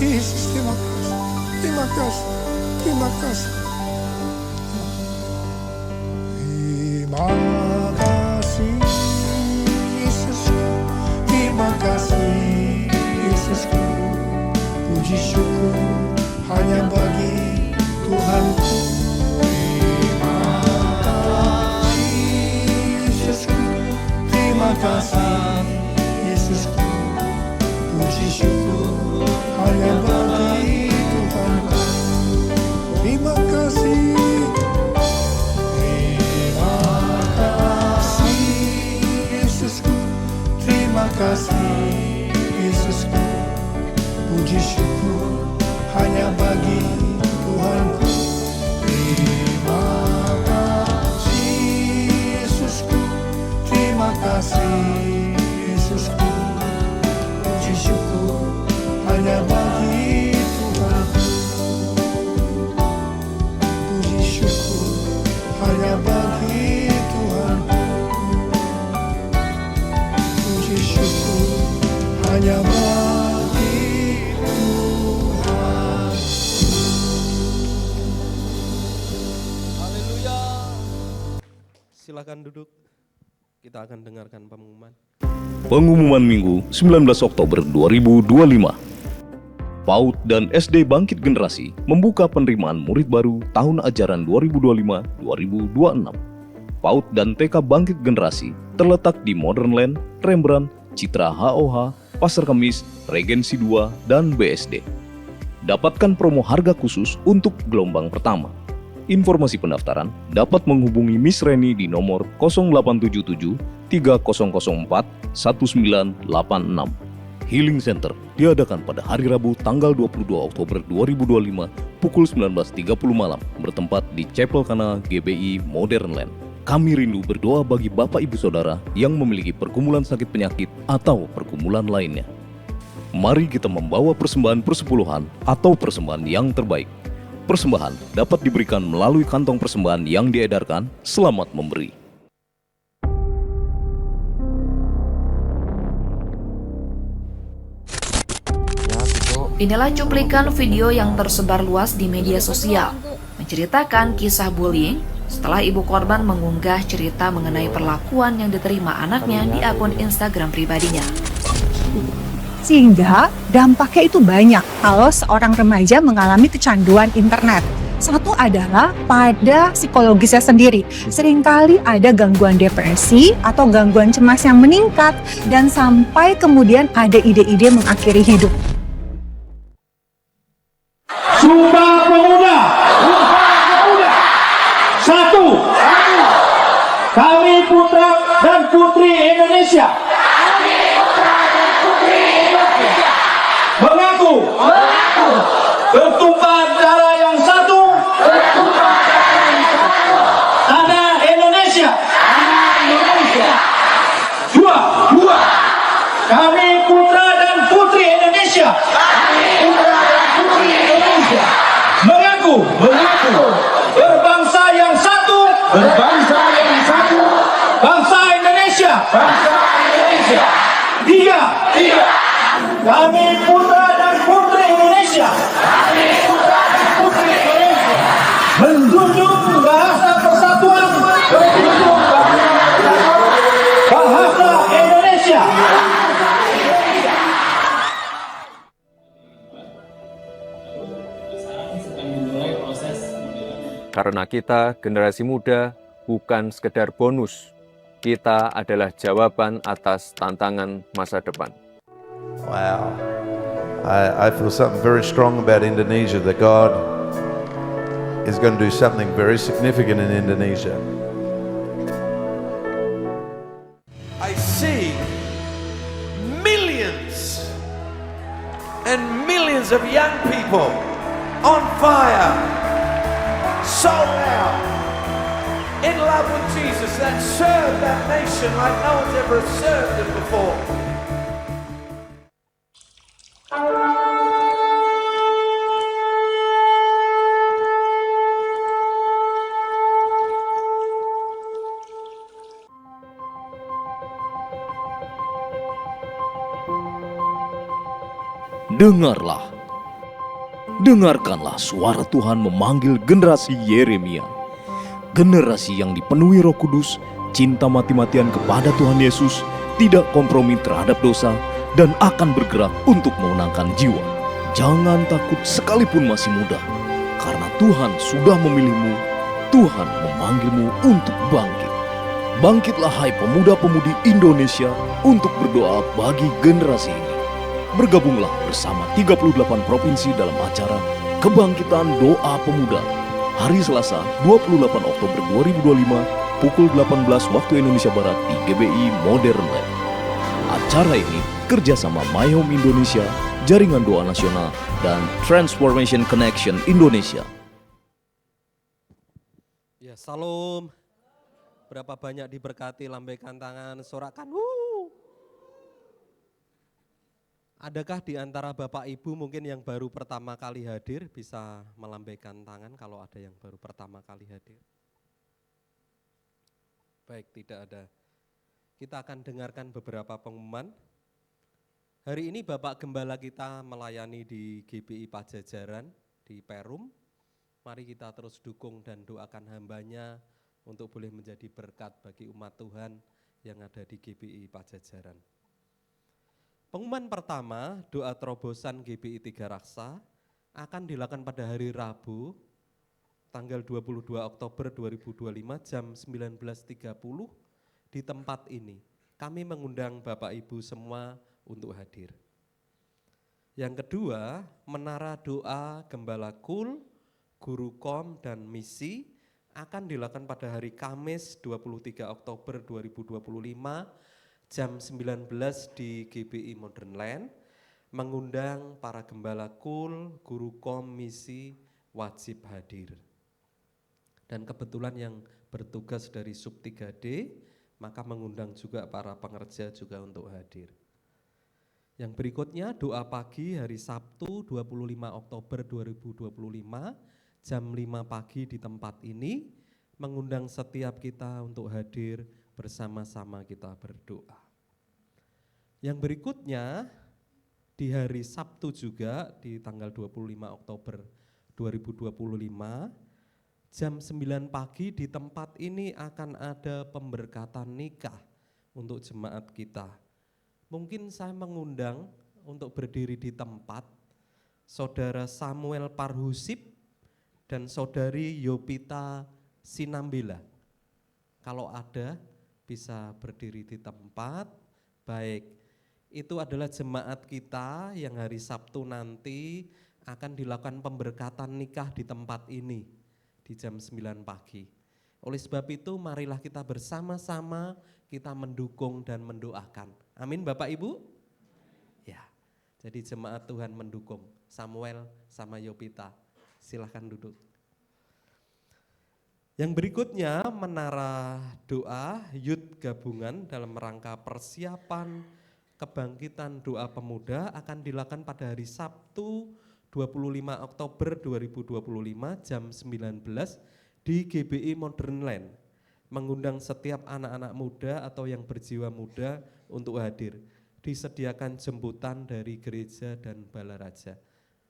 D: Yesus terima kasih. Terima kasih. Terima kasih. Terima kasih. Terima kasih Yesusku, puji syukur hanya bagi Tuhanku. Terima kasih Yesusku, terima kasih Yesusku, puji syukur hanya bagi Tuhanku. Terima kasih. Terima kasih Yesusku, terima kasih Yesusku, puji syukur hanya bagi Tuhanku. Terima kasih Yesusku, terima kasih Yesusku, puji syukur hanya bagi Tuhanku. Puji syukur hanya bagi Tuhanku. Puji hanya bagi
E: Haleluya. Silakan duduk. Kita akan dengarkan pengumuman.
B: Pengumuman Minggu 19 Oktober 2025. PAUD dan SD Bangkit Generasi membuka penerimaan murid baru tahun ajaran 2025-2026. PAUD dan TK Bangkit Generasi terletak di Modern Land, Rembrandt, Citra HOH, Pasar Kemis, Regensi 2, dan BSD. Dapatkan promo harga khusus untuk gelombang pertama. Informasi pendaftaran dapat menghubungi Miss Reni di nomor 0877 3004 1986. Healing Center diadakan pada hari Rabu tanggal 22 Oktober 2025 pukul 19.30 malam bertempat di Chapel Kana GBI Modern Land. Kami rindu berdoa bagi Bapak Ibu Saudara yang memiliki pergumulan sakit penyakit atau pergumulan lainnya. Mari kita membawa persembahan persepuluhan atau persembahan yang terbaik. Persembahan dapat diberikan melalui kantong persembahan yang diedarkan Selamat Memberi.
F: Inilah cuplikan video yang tersebar luas di media sosial, menceritakan kisah bullying setelah ibu korban mengunggah cerita mengenai perlakuan yang diterima anaknya di akun Instagram pribadinya.
G: Sehingga dampaknya itu banyak kalau seorang remaja mengalami kecanduan internet. Satu adalah pada psikologisnya sendiri. Seringkali ada gangguan depresi atau gangguan cemas yang meningkat dan sampai kemudian ada ide-ide mengakhiri hidup.
H: Sumpah Pemuda. Satu. Kami putra dan putri Indonesia. Mengaku bertumpah darah yang satu. Tanah Indonesia. Dua. Kami putra dan putri Indonesia. Mengaku berbangsa yang satu. Bangsa Indonesia. Tiga. Kami putra dan putri Indonesia. Menjunjung bahasa persatuan. Bahasa Indonesia.
I: Karena kita generasi muda bukan sekedar bonus, kita adalah jawaban atas tantangan masa depan.
J: Wow. I feel something very strong about Indonesia, that God is going to do something very significant in Indonesia. I see millions and millions of young people on fire, sold out, in love with Jesus, that serve that nation like no one's ever served it before.
B: Dengarkanlah suara Tuhan memanggil generasi Yeremia. Generasi yang dipenuhi Roh Kudus, cinta mati-matian kepada Tuhan Yesus, tidak kompromi terhadap dosa, dan akan bergerak untuk memenangkan jiwa. Jangan takut sekalipun masih muda, karena Tuhan sudah memilihmu. Tuhan memanggilmu untuk bangkit. Bangkitlah hai pemuda-pemudi Indonesia untuk berdoa bagi generasi ini. Bergabunglah bersama 38 provinsi dalam acara Kebangkitan Doa Pemuda hari Selasa 28 Oktober 2025 pukul 18 waktu Indonesia Barat di GBI Modern Land. Acara ini kerjasama My Home Indonesia, Jaringan Doa Nasional, dan Transformation Connection Indonesia.
E: Ya, salam. Berapa banyak diberkati, lambaikan tangan, sorakan. Adakah di antara Bapak Ibu mungkin yang baru pertama kali hadir bisa melambaikan tangan kalau ada yang baru pertama kali hadir? Baik, tidak ada. Kita akan dengarkan beberapa pengumuman. Hari ini Bapak Gembala kita melayani di GBI Pajajaran, di Perum. Mari kita terus dukung dan doakan hambanya untuk boleh menjadi berkat bagi umat Tuhan yang ada di GBI Pajajaran. Pengumuman pertama, doa terobosan GBI Tiga Raksa akan dilakukan pada hari Rabu, tanggal 22 Oktober 2025 jam 19.30 di tempat ini. Kami mengundang Bapak Ibu semua untuk hadir. Yang kedua, menara doa Gembala Kul, Guru Kom dan Misi akan dilakukan pada hari Kamis 23 Oktober 2025 jam 19 di GBI Modern Land, mengundang para Gembala Kul, Guru Kom, Misi wajib hadir. Dan kebetulan yang bertugas dari Sub 3D, maka mengundang juga para pengerja juga untuk hadir. Yang berikutnya doa pagi hari Sabtu 25 Oktober 2025 jam 5 pagi di tempat ini, mengundang setiap kita untuk hadir bersama-sama kita berdoa. Yang berikutnya di hari Sabtu juga di tanggal 25 Oktober 2025 jam 9 pagi di tempat ini akan ada pemberkatan nikah untuk jemaat kita. Mungkin saya mengundang untuk berdiri di tempat Saudara Samuel Parhusip dan Saudari Yopita Sinambela. Kalau ada bisa berdiri di tempat. Baik, itu adalah jemaat kita yang hari Sabtu nanti akan dilakukan pemberkatan nikah di tempat ini di jam 9 pagi. Oleh sebab itu marilah kita bersama-sama kita mendukung dan mendoakan. Amin Bapak Ibu? Ya, jadi jemaat Tuhan mendukung Samuel sama Yopita. Silahkan duduk. Yang berikutnya menara doa Youth Gabungan dalam rangka persiapan kebangkitan doa pemuda akan dilakukan pada hari Sabtu 25 Oktober 2025 jam 19 di GBI Modern Land, mengundang setiap anak-anak muda atau yang berjiwa muda untuk hadir. Disediakan jemputan dari gereja dan balaraja.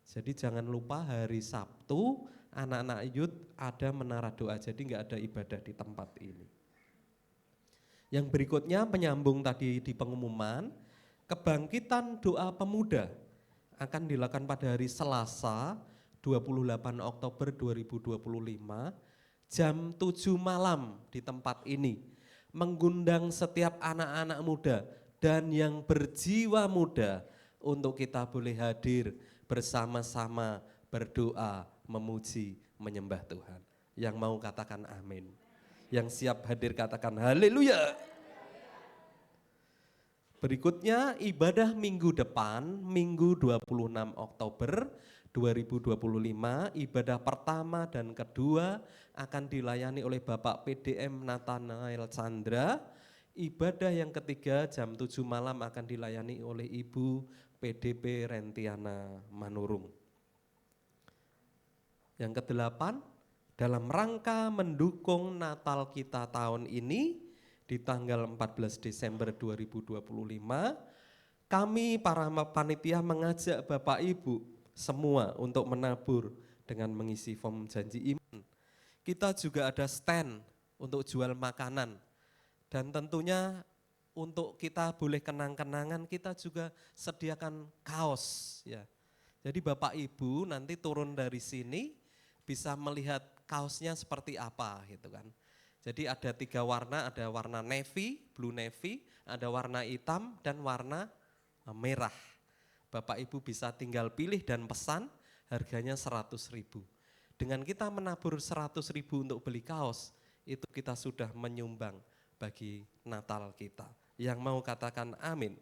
E: Jadi jangan lupa hari Sabtu anak-anak youth ada menara doa, jadi enggak ada ibadah di tempat ini. Yang berikutnya penyambung tadi di pengumuman, kebangkitan doa pemuda akan dilakukan pada hari Selasa 28 Oktober 2025 jam 7 malam di tempat ini, mengundang setiap anak-anak muda dan yang berjiwa muda untuk kita boleh hadir bersama-sama berdoa, memuji, menyembah Tuhan. Yang mau katakan amin. Yang siap hadir katakan haleluya. Berikutnya ibadah minggu depan, Minggu 26 Oktober 2025, ibadah pertama dan kedua akan dilayani oleh Bapak PDM Nathanael Chandra. Ibadah yang ketiga jam 7 malam akan dilayani oleh Ibu PDP Rentiana Manurung. Yang kedelapan, dalam rangka mendukung Natal kita tahun ini, di tanggal 14 Desember 2025, kami para panitia mengajak Bapak Ibu semua untuk menabur dengan mengisi form janji iman. Kita juga ada stand untuk jual makanan. Dan tentunya untuk kita boleh kenang-kenangan, kita juga sediakan kaos. Ya. Jadi Bapak Ibu nanti turun dari sini bisa melihat kaosnya seperti apa gitu kan. Jadi ada 3 warna, ada warna navy, blue navy, ada warna hitam dan warna merah. Bapak Ibu bisa tinggal pilih dan pesan, harganya 100.000. Dengan kita menabur 100.000 untuk beli kaos, itu kita sudah menyumbang bagi Natal kita. Yang mau katakan amin.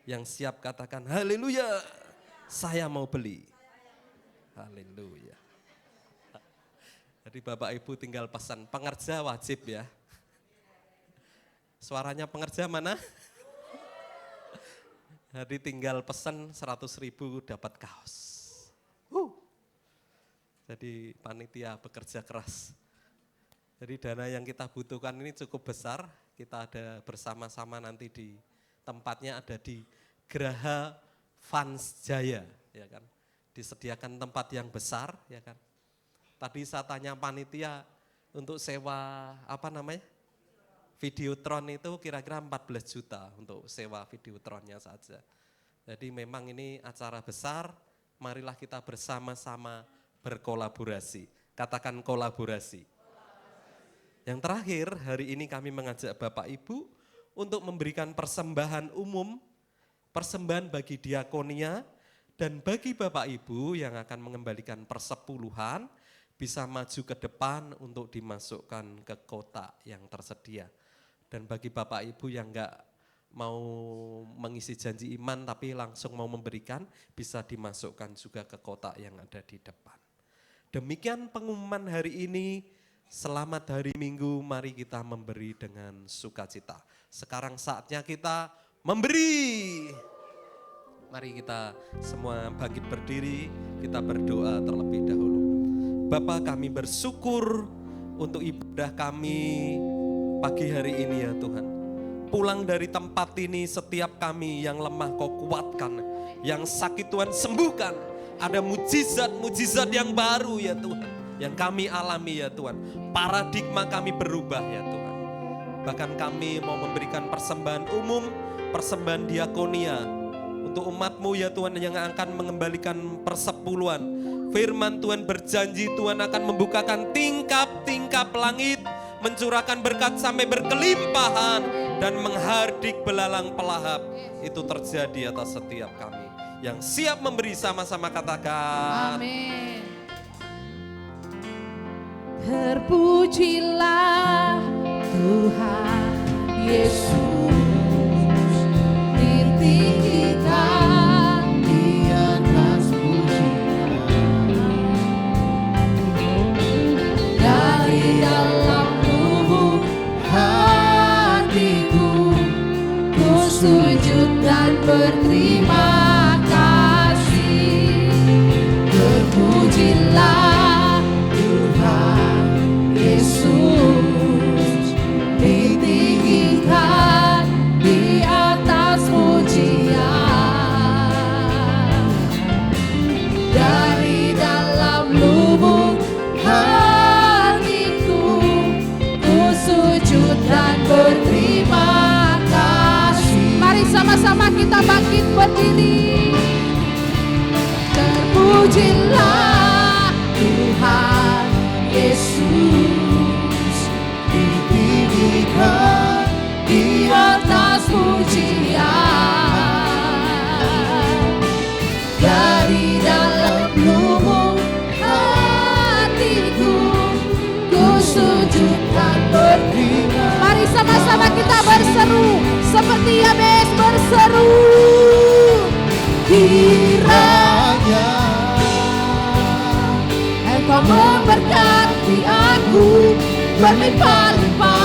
E: Yang siap katakan haleluya. Saya mau beli. Haleluya. Jadi Bapak Ibu tinggal pesan, pengerja wajib ya. Suaranya pengerja mana? Jadi tinggal pesan 100.000 dapat kaos. Jadi panitia bekerja keras. Jadi dana yang kita butuhkan ini cukup besar, kita ada bersama-sama nanti di tempatnya ada di Graha Fans Jaya, ya kan. Disediakan tempat yang besar, ya kan. Tadi saya tanya panitia untuk sewa Videotron itu kira-kira 14 juta untuk sewa Videotronnya saja. Jadi memang ini acara besar, marilah kita bersama-sama berkolaborasi. Katakan kolaborasi. Yang terakhir, hari ini kami mengajak Bapak Ibu untuk memberikan persembahan umum, persembahan bagi diakonia, dan bagi Bapak Ibu yang akan mengembalikan persepuluhan, bisa maju ke depan untuk dimasukkan ke kotak yang tersedia. Dan bagi Bapak Ibu yang enggak mau mengisi janji iman tapi langsung mau memberikan, bisa dimasukkan juga ke kotak yang ada di depan. Demikian pengumuman hari ini. Selamat hari Minggu, mari kita memberi dengan sukacita. Sekarang saatnya kita memberi. Mari kita semua bangkit berdiri, kita berdoa terlebih dahulu. Bapa, kami bersyukur untuk ibadah kami pagi hari ini ya Tuhan. Pulang dari tempat ini setiap kami yang lemah Kau kuatkan, yang sakit Tuhan sembuhkan. Ada mujizat-mujizat yang baru ya Tuhan, yang kami alami ya Tuhan. Paradigma kami berubah ya Tuhan. Bahkan kami mau memberikan persembahan umum, persembahan diakonia untuk umat-Mu ya Tuhan yang akan mengembalikan persepuluhan. Firman Tuhan berjanji Tuhan akan membukakan tingkap-tingkap langit, mencurahkan berkat sampai berkelimpahan dan menghardik belalang pelahap. Itu terjadi atas setiap kami. Yang siap memberi sama-sama katakan.
A: Amin. Terpujilah Tuhan Yesus, ditinggikan di atas pujian. Dari dalam lubuk hatiku, ku sujud dan berterima kasih. Terpujilah Tuhan Yesus, ditinggikan di atas pujian. Dari dalam lubuk hatiku, ku sujud dan berterima kasih. Mari sama-sama kita bangkit berdiri. Terpujilah Tuhan Yesus, ditinggikan di atas pujian. Dari dalam lubuk hatiku, ku sujud dan berterima. Mari sama-sama kita berseru seperti Yabes berseru. Kiranya Engkau memberkati aku berlimpah-limpah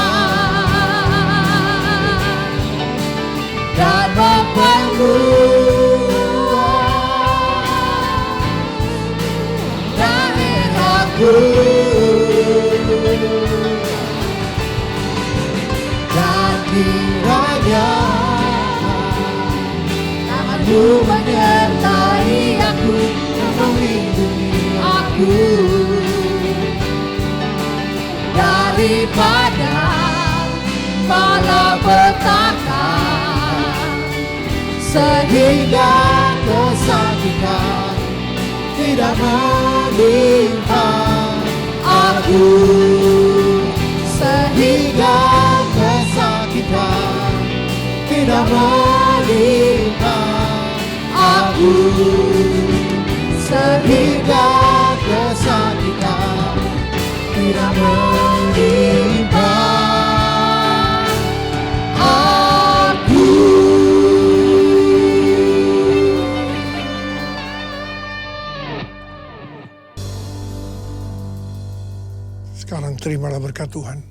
A: dan memperluas daerahku, dan kiranya Tangan-Mu menyertai aku dan melindungi aku daripada malapetaka, sehingga kesakitan tidak menimpa aku, sehingga kesakitan tidak menimpa aku, sehingga kesakitan tidak menimpa aku.
D: Sekarang terimalah berkat Tuhan.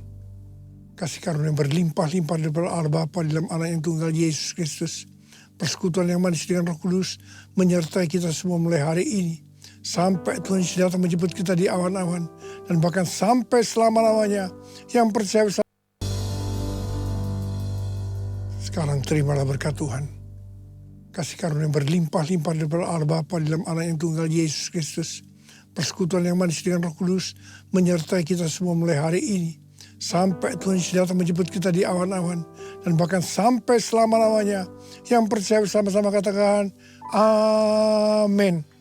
D: Kasih karunia yang berlimpah-limpah daripada Allah Bapa dalam Anak yang tunggal Yesus Kristus. Persekutuan yang manis dengan Roh Kudus menyertai kita semua mulai hari ini. Sampai Tuhan Yesus datang menjemput kita di awan-awan. Dan bahkan sampai selama-lamanya. Yang percaya bersama. Sekarang terimalah berkat Tuhan. kasih karunia berlimpah-limpah daripada Allah Bapa dalam anak yang tunggal Yesus Kristus, persekutuan yang manis dengan Roh Kudus menyertai kita semua mulai hari ini sampai Tuhan Yesus datang menjemput kita di awan-awan, dan bahkan sampai selama-lamanya. Yang percaya sama-sama katakan amin.